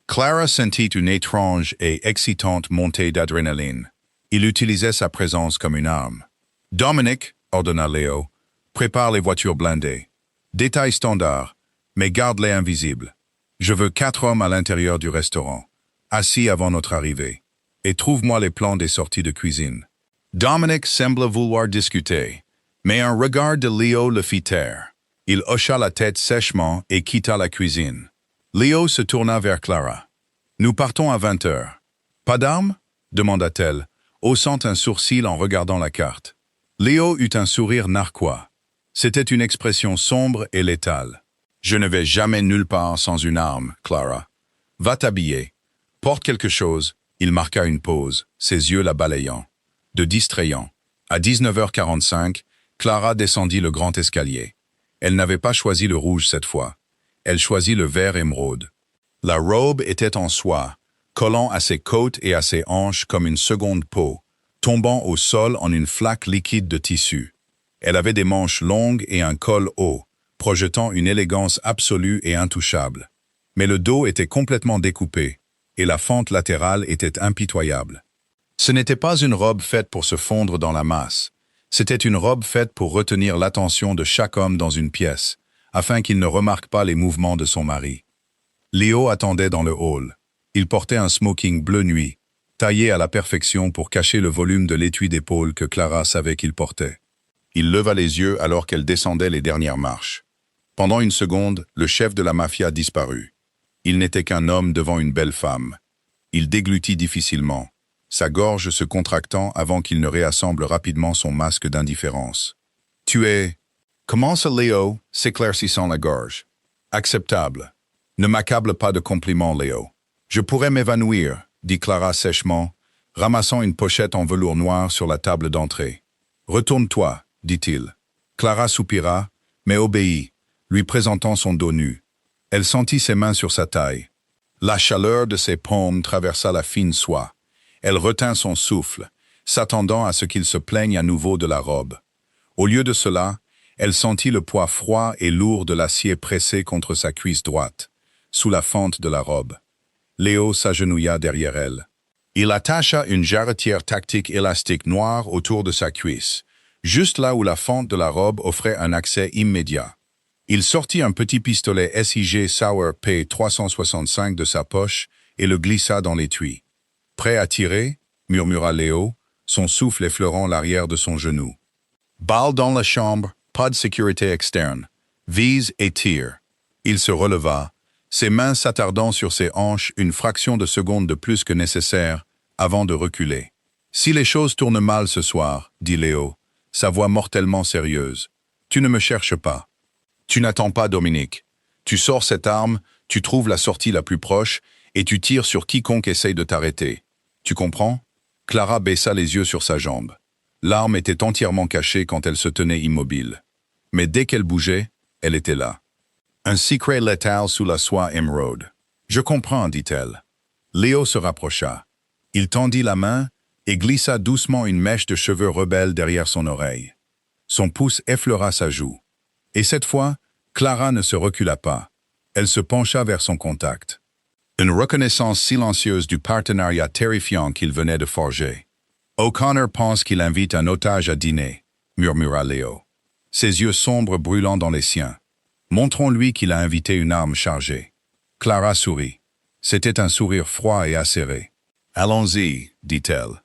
Clara sentit une étrange et excitante montée d'adrénaline. Il utilisait sa présence comme une arme. « Dominique, » ordonna Léo, « prépare les voitures blindées. Détail standard, mais garde-les invisibles. Je veux 4 hommes à l'intérieur du restaurant, assis avant notre arrivée. Et trouve-moi les plans des sorties de cuisine. » Dominique sembla vouloir discuter, mais un regard de Léo le fit taire. Il hocha la tête sèchement et quitta la cuisine. Léo se tourna vers Clara. « Nous partons à 20h. »« Pas d'armes » demanda-t-elle, haussant un sourcil en regardant la carte. Léo eut un sourire narquois. C'était une expression sombre et létale. « Je ne vais jamais nulle part sans une arme, Clara. Va t'habiller. Porte quelque chose. » Il marqua une pause, ses yeux la balayant. De distrayant. À 19h45, Clara descendit le grand escalier. Elle n'avait pas choisi le rouge cette fois. Elle choisit le vert émeraude. La robe était en soie, collant à ses côtes et à ses hanches comme une seconde peau, tombant au sol en une flaque liquide de tissu. Elle avait des manches longues et un col haut, projetant une élégance absolue et intouchable. Mais le dos était complètement découpé, et la fente latérale était impitoyable. Ce n'était pas une robe faite pour se fondre dans la masse. C'était une robe faite pour retenir l'attention de chaque homme dans une pièce, afin qu'il ne remarque pas les mouvements de son mari. Léo attendait dans le hall. Il portait un smoking bleu nuit, taillé à la perfection pour cacher le volume de l'étui d'épaule que Clara savait qu'il portait. Il leva les yeux alors qu'elle descendait les dernières marches. Pendant une seconde, le chef de la mafia disparut. Il n'était qu'un homme devant une belle femme. Il déglutit difficilement, sa gorge se contractant avant qu'il ne réassemble rapidement son masque d'indifférence. « Tu es... » commence Léo, s'éclaircissant la gorge. « Acceptable. Ne m'accable pas de compliments, Léo. Je pourrais m'évanouir, » dit Clara sèchement, ramassant une pochette en velours noir sur la table d'entrée. « Retourne-toi, » dit-il. Clara soupira, mais obéit, lui présentant son dos nu. Elle sentit ses mains sur sa taille. La chaleur de ses paumes traversa la fine soie. Elle retint son souffle, s'attendant à ce qu'il se plaigne à nouveau de la robe. Au lieu de cela, elle sentit le poids froid et lourd de l'acier pressé contre sa cuisse droite, sous la fente de la robe. Léo s'agenouilla derrière elle. Il attacha une jarretière tactique élastique noire autour de sa cuisse, juste là où la fente de la robe offrait un accès immédiat. Il sortit un petit pistolet SIG Sauer P365 de sa poche et le glissa dans l'étui. « Prêt à tirer ?» murmura Léo, son souffle effleurant l'arrière de son genou. « Balle dans la chambre, pas de sécurité externe. Vise et tire. » Il se releva, ses mains s'attardant sur ses hanches une fraction de seconde de plus que nécessaire, avant de reculer. « Si les choses tournent mal ce soir, » dit Léo, sa voix mortellement sérieuse, « tu ne me cherches pas. Tu n'attends pas Dominique. Tu sors cette arme, tu trouves la sortie la plus proche, et tu tires sur quiconque essaye de t'arrêter. Tu comprends ?» Clara baissa les yeux sur sa jambe. L'arme était entièrement cachée quand elle se tenait immobile. Mais dès qu'elle bougeait, elle était là. Un secret létal sous la soie émeraude. « Je comprends, » dit-elle. Léo se rapprocha. Il tendit la main et glissa doucement une mèche de cheveux rebelles derrière son oreille. Son pouce effleura sa joue. Et cette fois, Clara ne se recula pas. Elle se pencha vers son contact. Une reconnaissance silencieuse du partenariat terrifiant qu'il venait de forger. « O'Connor pense qu'il invite un otage à dîner, » murmura Léo, ses yeux sombres brûlant dans les siens. « Montrons-lui qu'il a invité une arme chargée. » Clara sourit. C'était un sourire froid et acéré. « Allons-y, dit-elle.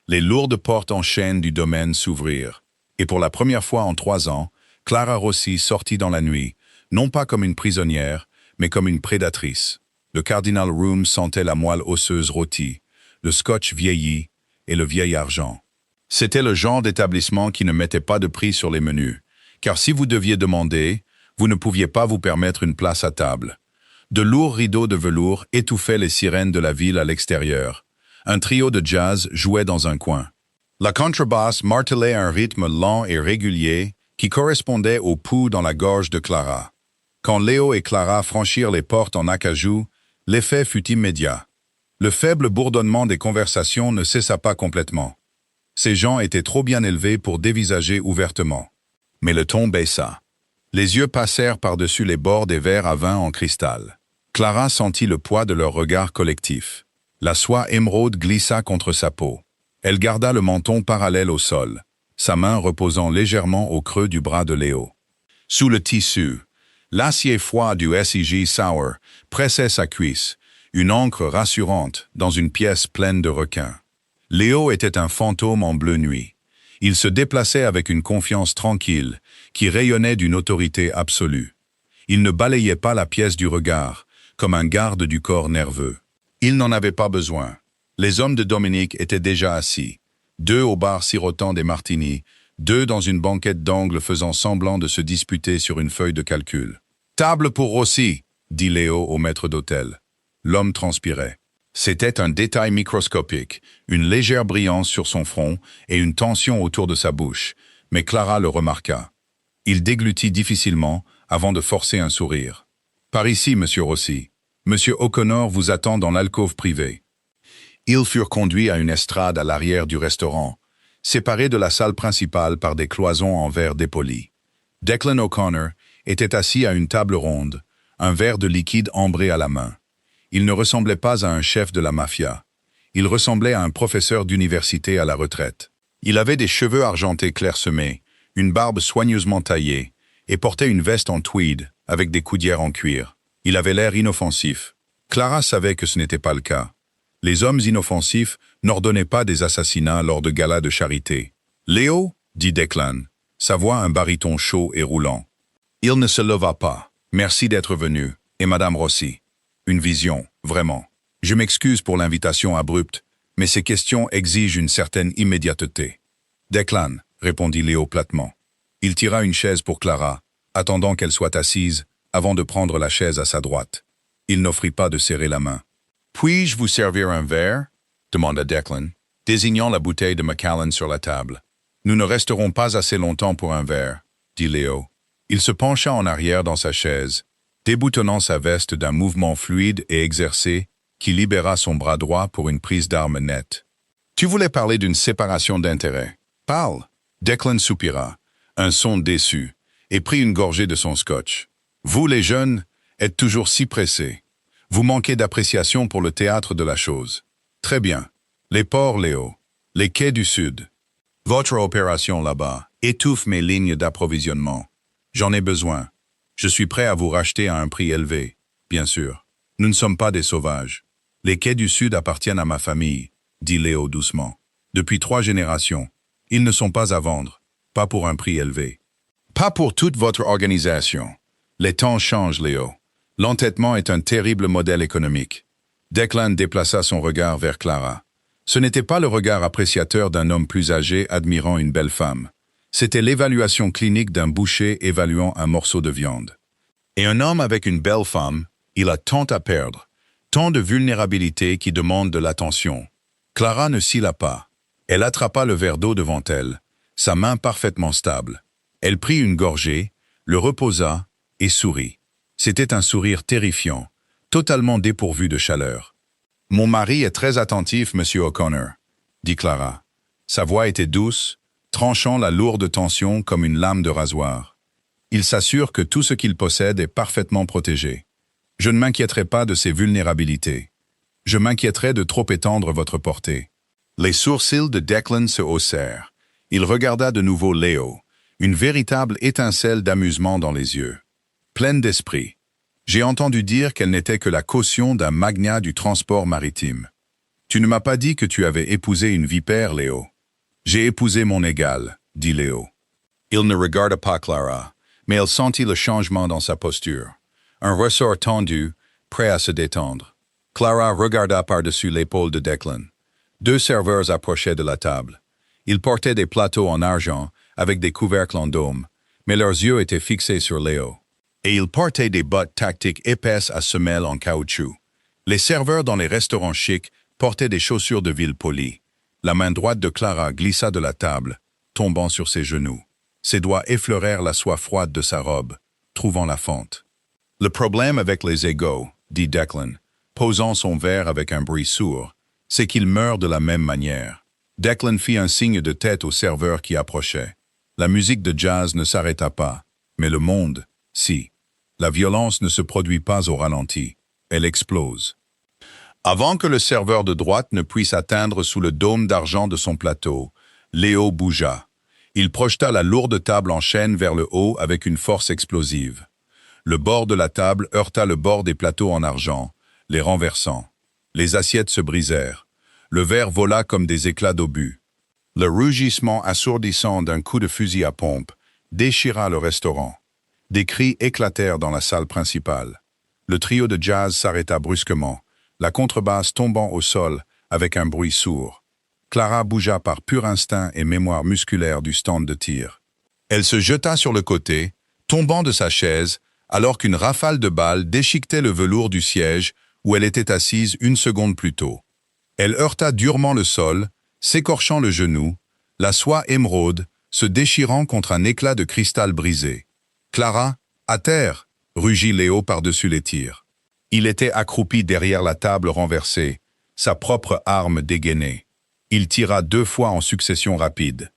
Les lourdes portes en chêne du domaine s'ouvrirent. Et pour la première fois en 3 ans, Clara Rossi sortit dans la nuit, non pas comme une prisonnière, mais comme une prédatrice. Le cardinal Room sentait la moelle osseuse rôtie, le scotch vieilli et le vieil argent. C'était le genre d'établissement qui ne mettait pas de prix sur les menus, car si vous deviez demander, vous ne pouviez pas vous permettre une place à table. De lourds rideaux de velours étouffaient les sirènes de la ville à l'extérieur. Un trio de jazz jouait dans un coin. La contrebasse martelait un rythme lent et régulier qui correspondait au pouls dans la gorge de Clara. Quand Léo et Clara franchirent les portes en acajou, l'effet fut immédiat. Le faible bourdonnement des conversations ne cessa pas complètement. Ces gens étaient trop bien élevés pour dévisager ouvertement. Mais le ton baissa. Les yeux passèrent par-dessus les bords des verres à vin en cristal. Clara sentit le poids de leur regard collectif. La soie émeraude glissa contre sa peau. Elle garda le menton parallèle au sol, sa main reposant légèrement au creux du bras de Léo. Sous le tissu, l'acier froid du SIG Sour pressait sa cuisse, une encre rassurante dans une pièce pleine de requins. Léo était un fantôme en bleu nuit. Il se déplaçait avec une confiance tranquille qui rayonnait d'une autorité absolue. Il ne balayait pas la pièce du regard, comme un garde du corps nerveux. Il n'en avait pas besoin. Les hommes de Dominique étaient déjà assis, 2 au bar sirotant des martinis, 2 dans une banquette d'angle faisant semblant de se disputer sur une feuille de calcul. « Table pour Rossi !» dit Léo au maître d'hôtel. L'homme transpirait. C'était un détail microscopique, une légère brillance sur son front et une tension autour de sa bouche, mais Clara le remarqua. Il déglutit difficilement avant de forcer un sourire. « Par ici, monsieur Rossi. Monsieur O'Connor vous attend dans l'alcôve privée. » Ils furent conduits à une estrade à l'arrière du restaurant, séparés de la salle principale par des cloisons en verre dépoli. Declan O'Connor était assis à une table ronde, un verre de liquide ambré à la main. Il ne ressemblait pas à un chef de la mafia. Il ressemblait à un professeur d'université à la retraite. Il avait des cheveux argentés clairsemés, une barbe soigneusement taillée, et portait une veste en tweed avec des coudières en cuir. Il avait l'air inoffensif. Clara savait que ce n'était pas le cas. Les hommes inoffensifs n'ordonnaient pas des assassinats lors de galas de charité. « Léo » dit Declan, sa voix un baryton chaud et roulant. Il ne se leva pas. « Merci d'être venu. Et Madame Rossi. » Une vision, vraiment. Je m'excuse pour l'invitation abrupte, mais ces questions exigent une certaine immédiateté. Declan, répondit Léo platement. Il tira une chaise pour Clara, attendant qu'elle soit assise, avant de prendre la chaise à sa droite. Il n'offrit pas de serrer la main. Puis-je vous servir un verre? Demanda Declan, désignant la bouteille de Macallan sur la table. Nous ne resterons pas assez longtemps pour un verre, dit Léo. Il se pencha en arrière dans sa chaise, déboutonnant sa veste d'un mouvement fluide et exercé qui libéra son bras droit pour une prise d'arme nette. « Tu voulais parler d'une séparation d'intérêts. Parle !» Declan soupira, un son déçu, et prit une gorgée de son scotch. « Vous, les jeunes, êtes toujours si pressés. Vous manquez d'appréciation pour le théâtre de la chose. Très bien. Les ports, Léo. Les quais du Sud. Votre opération là-bas étouffe mes lignes d'approvisionnement. J'en ai besoin. Je suis prêt à vous racheter à un prix élevé, bien sûr. Nous ne sommes pas des sauvages. Les quais du Sud appartiennent à ma famille, dit Léo doucement. Depuis 3 générations. Ils ne sont pas à vendre, pas pour un prix élevé. Pas pour toute votre organisation. Les temps changent, Léo. L'entêtement est un terrible modèle économique. Declan déplaça son regard vers Clara. Ce n'était pas le regard appréciateur d'un homme plus âgé admirant une belle femme. C'était l'évaluation clinique d'un boucher évaluant un morceau de viande. Et un homme avec une belle femme, il a tant à perdre, tant de vulnérabilité qui demande de l'attention. Clara ne scilla pas. Elle attrapa le verre d'eau devant elle, sa main parfaitement stable. Elle prit une gorgée, le reposa et sourit. C'était un sourire terrifiant, totalement dépourvu de chaleur. « Mon mari est très attentif, Monsieur O'Connor, » dit Clara. Sa voix était douce, tranchant la lourde tension comme une lame de rasoir. Il s'assure que tout ce qu'il possède est parfaitement protégé. Je ne m'inquiéterai pas de ses vulnérabilités. Je m'inquiéterai de trop étendre votre portée. Les sourcils de Declan se haussèrent. Il regarda de nouveau Léo, une véritable étincelle d'amusement dans les yeux. Pleine d'esprit. J'ai entendu dire qu'elle n'était que la caution d'un magnat du transport maritime. Tu ne m'as pas dit que tu avais épousé une vipère, Léo. J'ai épousé mon égal, dit Léo. Il ne regarda pas Clara, mais elle sentit le changement dans sa posture. Un ressort tendu, prêt à se détendre. Clara regarda par-dessus l'épaule de Declan. 2 serveurs approchaient de la table. Ils portaient des plateaux en argent, avec des couvercles en dôme, mais leurs yeux étaient fixés sur Léo. Et ils portaient des bottes tactiques épaisses à semelles en caoutchouc. Les serveurs dans les restaurants chics portaient des chaussures de ville polies. La main droite de Clara glissa de la table, tombant sur ses genoux. Ses doigts effleurèrent la soie froide de sa robe, trouvant la fente. « Le problème avec les égaux, dit Declan, posant son verre avec un bruit sourd, c'est qu'ils meurent de la même manière. » Declan fit un signe de tête au serveur qui approchait. La musique de jazz ne s'arrêta pas, mais le monde, si. La violence ne se produit pas au ralenti, elle explose. Avant que le serveur de droite ne puisse atteindre sous le dôme d'argent de son plateau, Léo bougea. Il projeta la lourde table en chêne vers le haut avec une force explosive. Le bord de la table heurta le bord des plateaux en argent, les renversant. Les assiettes se brisèrent. Le verre vola comme des éclats d'obus. Le rugissement assourdissant d'un coup de fusil à pompe déchira le restaurant. Des cris éclatèrent dans la salle principale. Le trio de jazz s'arrêta brusquement, la contrebasse tombant au sol avec un bruit sourd. Clara bougea par pur instinct et mémoire musculaire du stand de tir. Elle se jeta sur le côté, tombant de sa chaise, alors qu'une rafale de balles déchiquetait le velours du siège où elle était assise une seconde plus tôt. Elle heurta durement le sol, s'écorchant le genou, la soie émeraude se déchirant contre un éclat de cristal brisé. « Clara, à terre !» rugit Léo par-dessus les tirs. Il était accroupi derrière la table renversée, sa propre arme dégainée. Il tira 2 fois en succession rapide.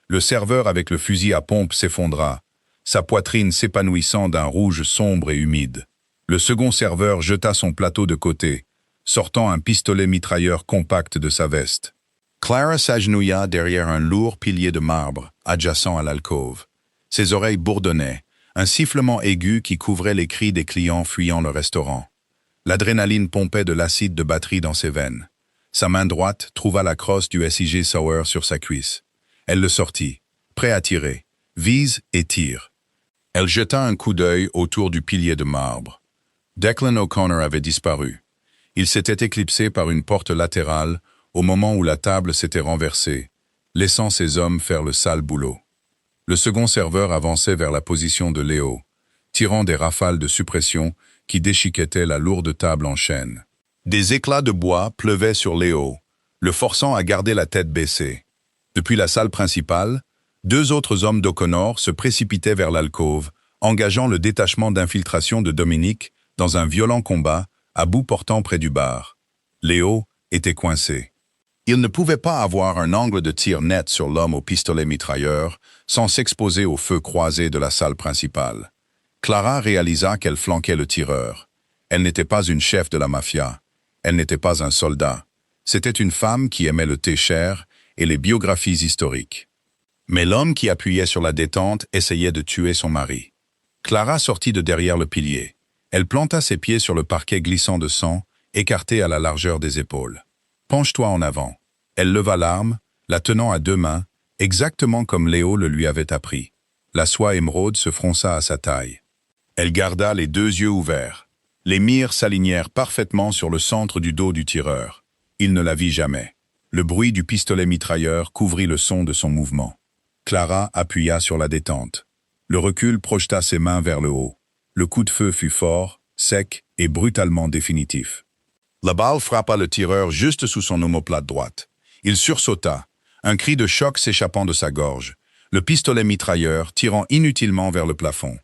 Le serveur avec le fusil à pompe s'effondra, sa poitrine s'épanouissant d'un rouge sombre et humide. Le second serveur jeta son plateau de côté, sortant un pistolet mitrailleur compact de sa veste. Clara s'agenouilla derrière un lourd pilier de marbre, adjacent à l'alcôve. Ses oreilles bourdonnaient, un sifflement aigu qui couvrait les cris des clients fuyant le restaurant. L'adrénaline pompait de l'acide de batterie dans ses veines. Sa main droite trouva la crosse du SIG Sauer sur sa cuisse. Elle le sortit, prêt à tirer. Vise et tire. Elle jeta un coup d'œil autour du pilier de marbre. Declan O'Connor avait disparu. Il s'était éclipsé par une porte latérale au moment où la table s'était renversée, laissant ses hommes faire le sale boulot. Le second serveur avançait vers la position de Léo, tirant des rafales de suppression qui déchiquetaient la lourde table en chêne. Des éclats de bois pleuvaient sur Léo, le forçant à garder la tête baissée. Depuis la salle principale, 2 autres hommes d'O'Connor se précipitaient vers l'alcôve, engageant le détachement d'infiltration de Dominique dans un violent combat à bout portant près du bar. Léo était coincé. Il ne pouvait pas avoir un angle de tir net sur l'homme au pistolet mitrailleur sans s'exposer au feu croisé de la salle principale. Clara réalisa qu'elle flanquait le tireur. Elle n'était pas une chef de la mafia. Elle n'était pas un soldat. C'était une femme qui aimait le thé cher et les biographies historiques. Mais l'homme qui appuyait sur la détente essayait de tuer son mari. Clara sortit de derrière le pilier. Elle planta ses pieds sur le parquet glissant de sang, écarté à la largeur des épaules. « Penche-toi en avant. » Elle leva l'arme, la tenant à 2 mains, exactement comme Léo le lui avait appris. La soie émeraude se fronça à sa taille. Elle garda les 2 yeux ouverts. Les mires s'alignèrent parfaitement sur le centre du dos du tireur. Il ne la vit jamais. Le bruit du pistolet mitrailleur couvrit le son de son mouvement. Clara appuya sur la détente. Le recul projeta ses mains vers le haut. Le coup de feu fut fort, sec et brutalement définitif. La balle frappa le tireur juste sous son omoplate droite. Il sursauta, un cri de choc s'échappant de sa gorge, le pistolet mitrailleur tirant inutilement vers le plafond.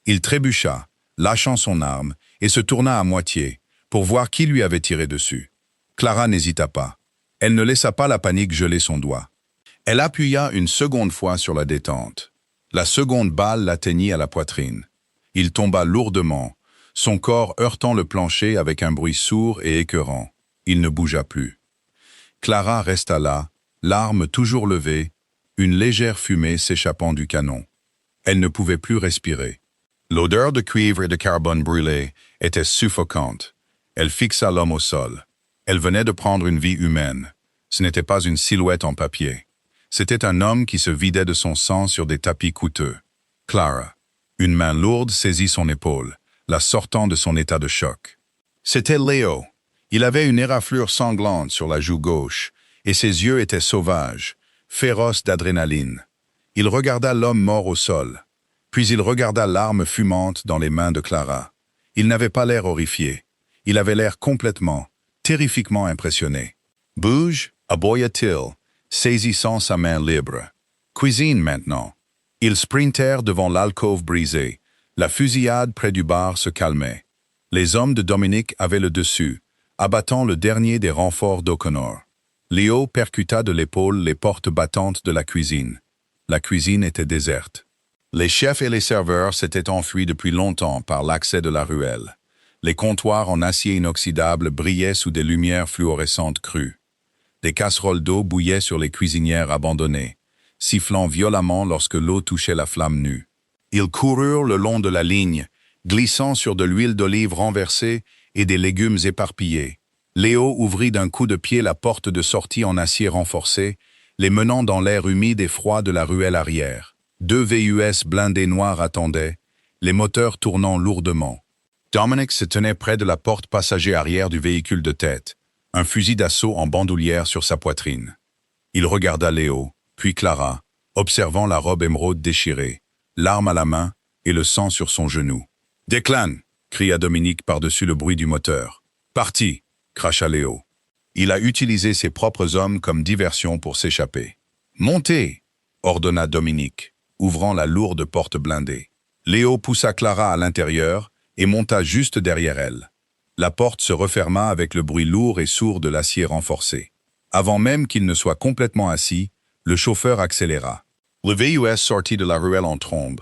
Il trébucha, lâchant son arme, et se tourna à moitié, pour voir qui lui avait tiré dessus. Clara n'hésita pas. Elle ne laissa pas la panique geler son doigt. Elle appuya une seconde fois sur la détente. La seconde balle l'atteignit à la poitrine. Il tomba lourdement, son corps heurtant le plancher avec un bruit sourd et écœurant. Il ne bougea plus. Clara resta là, l'arme toujours levée, une légère fumée s'échappant du canon. Elle ne pouvait plus respirer. L'odeur de cuivre et de carbone brûlé était suffocante. Elle fixa l'homme au sol. Elle venait de prendre une vie humaine. Ce n'était pas une silhouette en papier. C'était un homme qui se vidait de son sang sur des tapis coûteux. Clara. Une main lourde saisit son épaule, la sortant de son état de choc. C'était Léo. Il avait une éraflure sanglante sur la joue gauche, et ses yeux étaient sauvages, féroces d'adrénaline. Il regarda l'homme mort au sol, puis il regarda l'arme fumante dans les mains de Clara. Il n'avait pas l'air horrifié. Il avait l'air complètement, terrifiquement impressionné. « Bouge » aboya-t-il, saisissant sa main libre. « Cuisine maintenant ». Ils sprintèrent devant l'alcôve brisée. La fusillade près du bar se calmait. Les hommes de Dominique avaient le dessus, abattant le dernier des renforts d'O'Connor. Léo percuta de l'épaule les portes battantes de la cuisine. La cuisine était déserte. Les chefs et les serveurs s'étaient enfuis depuis longtemps par l'accès de la ruelle. Les comptoirs en acier inoxydable brillaient sous des lumières fluorescentes crues. Des casseroles d'eau bouillaient sur les cuisinières abandonnées, sifflant violemment lorsque l'eau touchait la flamme nue. Ils coururent le long de la ligne, glissant sur de l'huile d'olive renversée et des légumes éparpillés. Léo ouvrit d'un coup de pied la porte de sortie en acier renforcé, les menant dans l'air humide et froid de la ruelle arrière. 2 VUS blindés noirs attendaient, les moteurs tournant lourdement. Dominic se tenait près de la porte passager arrière du véhicule de tête, un fusil d'assaut en bandoulière sur sa poitrine. Il regarda Léo, puis Clara, observant la robe émeraude déchirée, l'arme à la main et le sang sur son genou. « Declan !» cria Dominique par-dessus le bruit du moteur. « Parti !» cracha Léo. Il a utilisé ses propres hommes comme diversion pour s'échapper. « Montez !» ordonna Dominique, ouvrant la lourde porte blindée. Léo poussa Clara à l'intérieur et monta juste derrière elle. La porte se referma avec le bruit lourd et sourd de l'acier renforcé. Avant même qu'il ne soit complètement assis, le chauffeur accéléra. Le VUS sortit de la ruelle en trombe,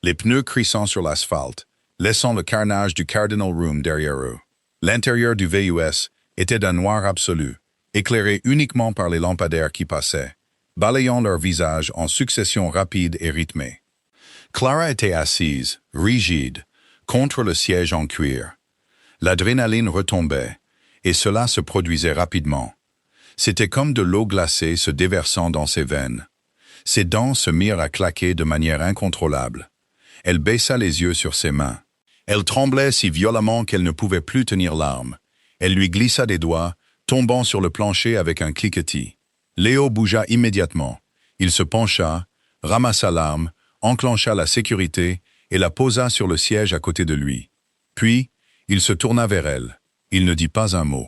les pneus crissant sur l'asphalte, laissant le carnage du Cardinal Room derrière eux. L'intérieur du VUS était d'un noir absolu, éclairé uniquement par les lampadaires qui passaient, balayant leurs visages en succession rapide et rythmée. Clara était assise, rigide, contre le siège en cuir. L'adrénaline retombait, et cela se produisait rapidement. C'était comme de l'eau glacée se déversant dans ses veines. Ses dents se mirent à claquer de manière incontrôlable. Elle baissa les yeux sur ses mains. Elle tremblait si violemment qu'elle ne pouvait plus tenir l'arme. Elle lui glissa des doigts, tombant sur le plancher avec un cliquetis. Léo bougea immédiatement. Il se pencha, ramassa l'arme, enclencha la sécurité et la posa sur le siège à côté de lui. Puis, il se tourna vers elle. Il ne dit pas un mot.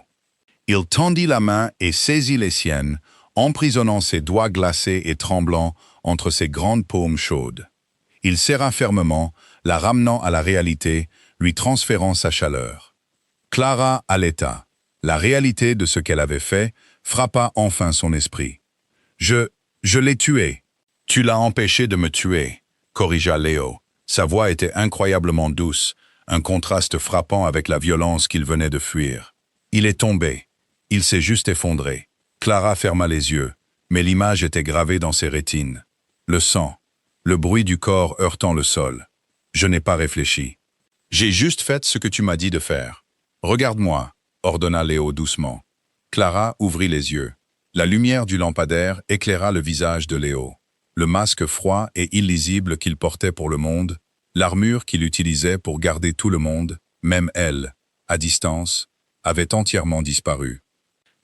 Il tendit la main et saisit les siennes, emprisonnant ses doigts glacés et tremblants entre ses grandes paumes chaudes. Il serra fermement, la ramenant à la réalité, lui transférant sa chaleur. Clara allaita. La réalité de ce qu'elle avait fait frappa enfin son esprit. « Je l'ai tué. »« Tu l'as empêché de me tuer », corrigea Léo. Sa voix était incroyablement douce, un contraste frappant avec la violence qu'il venait de fuir. Il est tombé. Il s'est juste effondré. Clara ferma les yeux, mais l'image était gravée dans ses rétines. Le sang, le bruit du corps heurtant le sol. Je n'ai pas réfléchi. J'ai juste fait ce que tu m'as dit de faire. Regarde-moi, ordonna Léo doucement. Clara ouvrit les yeux. La lumière du lampadaire éclaira le visage de Léo. Le masque froid et illisible qu'il portait pour le monde, l'armure qu'il utilisait pour garder tout le monde, même elle, à distance, avait entièrement disparu.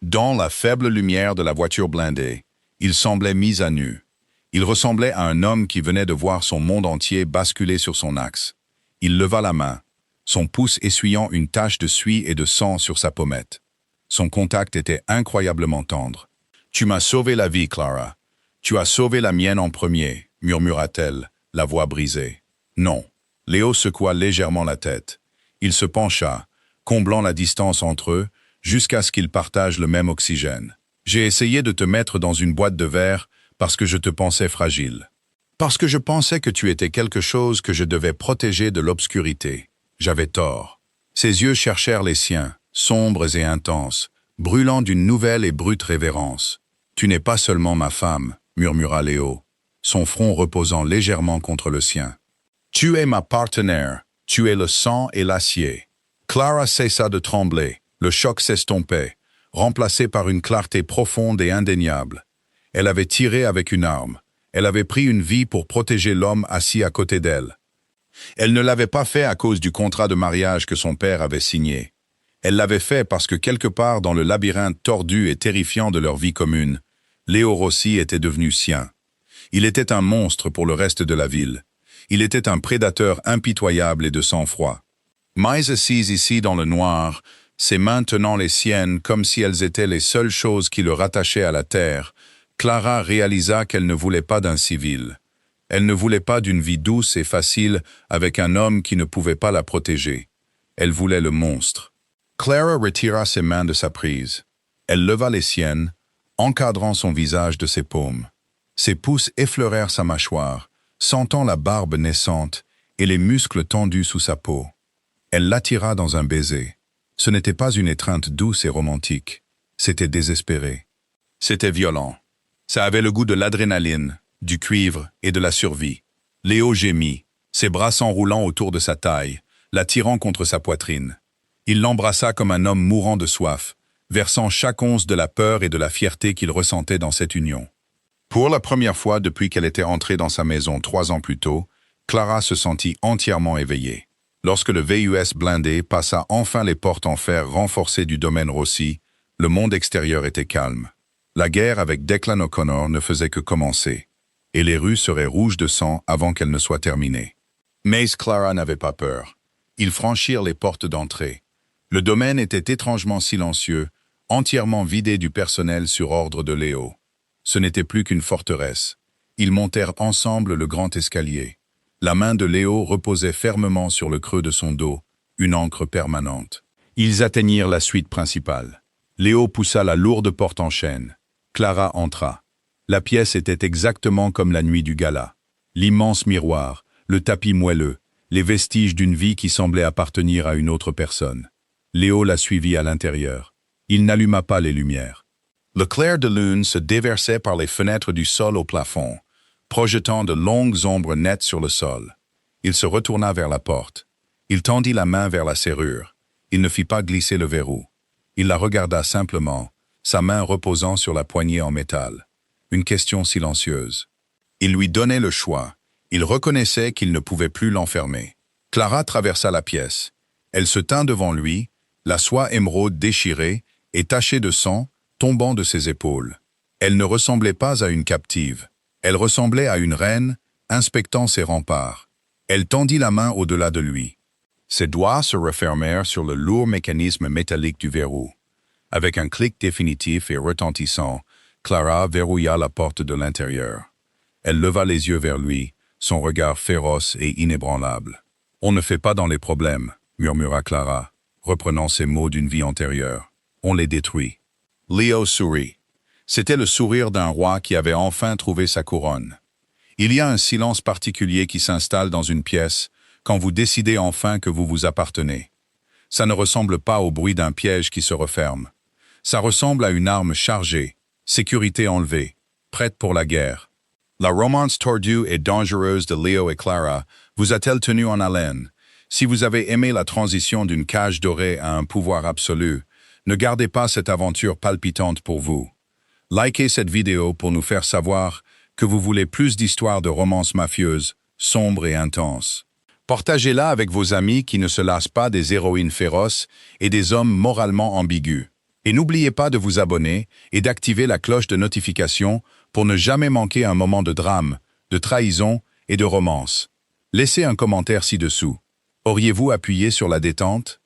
Dans la faible lumière de la voiture blindée, il semblait mis à nu. Il ressemblait à un homme qui venait de voir son monde entier basculer sur son axe. Il leva la main, son pouce essuyant une tache de suie et de sang sur sa pommette. Son contact était incroyablement tendre. « Tu m'as sauvé la vie, Clara. Tu as sauvé la mienne en premier, » murmura-t-elle, la voix brisée. « Non. » Léo secoua légèrement la tête. Il se pencha, comblant la distance entre eux, jusqu'à ce qu'ils partagent le même oxygène. « J'ai essayé de te mettre dans une boîte de verre parce que je te pensais fragile. Parce que je pensais que tu étais quelque chose que je devais protéger de l'obscurité. J'avais tort. » Ses yeux cherchèrent les siens, sombres et intenses, brûlant d'une nouvelle et brute révérence. « Tu n'es pas seulement ma femme, » murmura Léo, son front reposant légèrement contre le sien. « Tu es ma partenaire, tu es le sang et l'acier. » Clara cessa de trembler, le choc s'estompait, remplacée par une clarté profonde et indéniable. Elle avait tiré avec une arme. Elle avait pris une vie pour protéger l'homme assis à côté d'elle. Elle ne l'avait pas fait à cause du contrat de mariage que son père avait signé. Elle l'avait fait parce que quelque part dans le labyrinthe tordu et terrifiant de leur vie commune, Léo Rossi était devenu sien. Il était un monstre pour le reste de la ville. Il était un prédateur impitoyable et de sang-froid. Mais assise ici dans le noir, ses mains tenant les siennes comme si elles étaient les seules choses qui le rattachaient à la terre, Clara réalisa qu'elle ne voulait pas d'un civil. Elle ne voulait pas d'une vie douce et facile avec un homme qui ne pouvait pas la protéger. Elle voulait le monstre. Clara retira ses mains de sa prise. Elle leva les siennes, encadrant son visage de ses paumes. Ses pouces effleurèrent sa mâchoire, sentant la barbe naissante et les muscles tendus sous sa peau. Elle l'attira dans un baiser. Ce n'était pas une étreinte douce et romantique. C'était désespéré. C'était violent. Ça avait le goût de l'adrénaline, du cuivre et de la survie. Léo gémit, ses bras s'enroulant autour de sa taille, l'attirant contre sa poitrine. Il l'embrassa comme un homme mourant de soif, versant chaque once de la peur et de la fierté qu'il ressentait dans cette union. Pour la première fois depuis qu'elle était entrée dans sa maison 3 ans plus tôt, Clara se sentit entièrement éveillée. Lorsque le VUS blindé passa enfin les portes en fer renforcées du domaine Rossi, le monde extérieur était calme. La guerre avec Declan O'Connor ne faisait que commencer, et les rues seraient rouges de sang avant qu'elle ne soit terminée. Mais Clara n'avait pas peur. Ils franchirent les portes d'entrée. Le domaine était étrangement silencieux, entièrement vidé du personnel sur ordre de Léo. Ce n'était plus qu'une forteresse. Ils montèrent ensemble le grand escalier. La main de Léo reposait fermement sur le creux de son dos, une ancre permanente. Ils atteignirent la suite principale. Léo poussa la lourde porte en chêne. Clara entra. La pièce était exactement comme la nuit du gala. L'immense miroir, le tapis moelleux, les vestiges d'une vie qui semblait appartenir à une autre personne. Léo la suivit à l'intérieur. Il n'alluma pas les lumières. Le clair de lune se déversait par les fenêtres du sol au plafond, projetant de longues ombres nettes sur le sol. Il se retourna vers la porte. Il tendit la main vers la serrure. Il ne fit pas glisser le verrou. Il la regarda simplement, sa main reposant sur la poignée en métal. Une question silencieuse. Il lui donnait le choix. Il reconnaissait qu'il ne pouvait plus l'enfermer. Clara traversa la pièce. Elle se tint devant lui, la soie émeraude déchirée et tachée de sang, tombant de ses épaules. Elle ne ressemblait pas à une captive. Elle ressemblait à une reine, inspectant ses remparts. Elle tendit la main au-delà de lui. Ses doigts se refermèrent sur le lourd mécanisme métallique du verrou. Avec un clic définitif et retentissant, Clara verrouilla la porte de l'intérieur. Elle leva les yeux vers lui, son regard féroce et inébranlable. « On ne fait pas dans les problèmes », murmura Clara, reprenant ses mots d'une vie antérieure. « On les détruit. » Léo sourit. C'était le sourire d'un roi qui avait enfin trouvé sa couronne. Il y a un silence particulier qui s'installe dans une pièce quand vous décidez enfin que vous vous appartenez. Ça ne ressemble pas au bruit d'un piège qui se referme. Ça ressemble à une arme chargée, sécurité enlevée, prête pour la guerre. La romance tordue et dangereuse de Léo et Clara vous a-t-elle tenu en haleine? Si vous avez aimé la transition d'une cage dorée à un pouvoir absolu, ne gardez pas cette aventure palpitante pour vous. Likez cette vidéo pour nous faire savoir que vous voulez plus d'histoires de romances mafieuses, sombres et intenses. Partagez-la avec vos amis qui ne se lassent pas des héroïnes féroces et des hommes moralement ambigus. Et n'oubliez pas de vous abonner et d'activer la cloche de notification pour ne jamais manquer un moment de drame, de trahison et de romance. Laissez un commentaire ci-dessous. Auriez-vous appuyé sur la détente?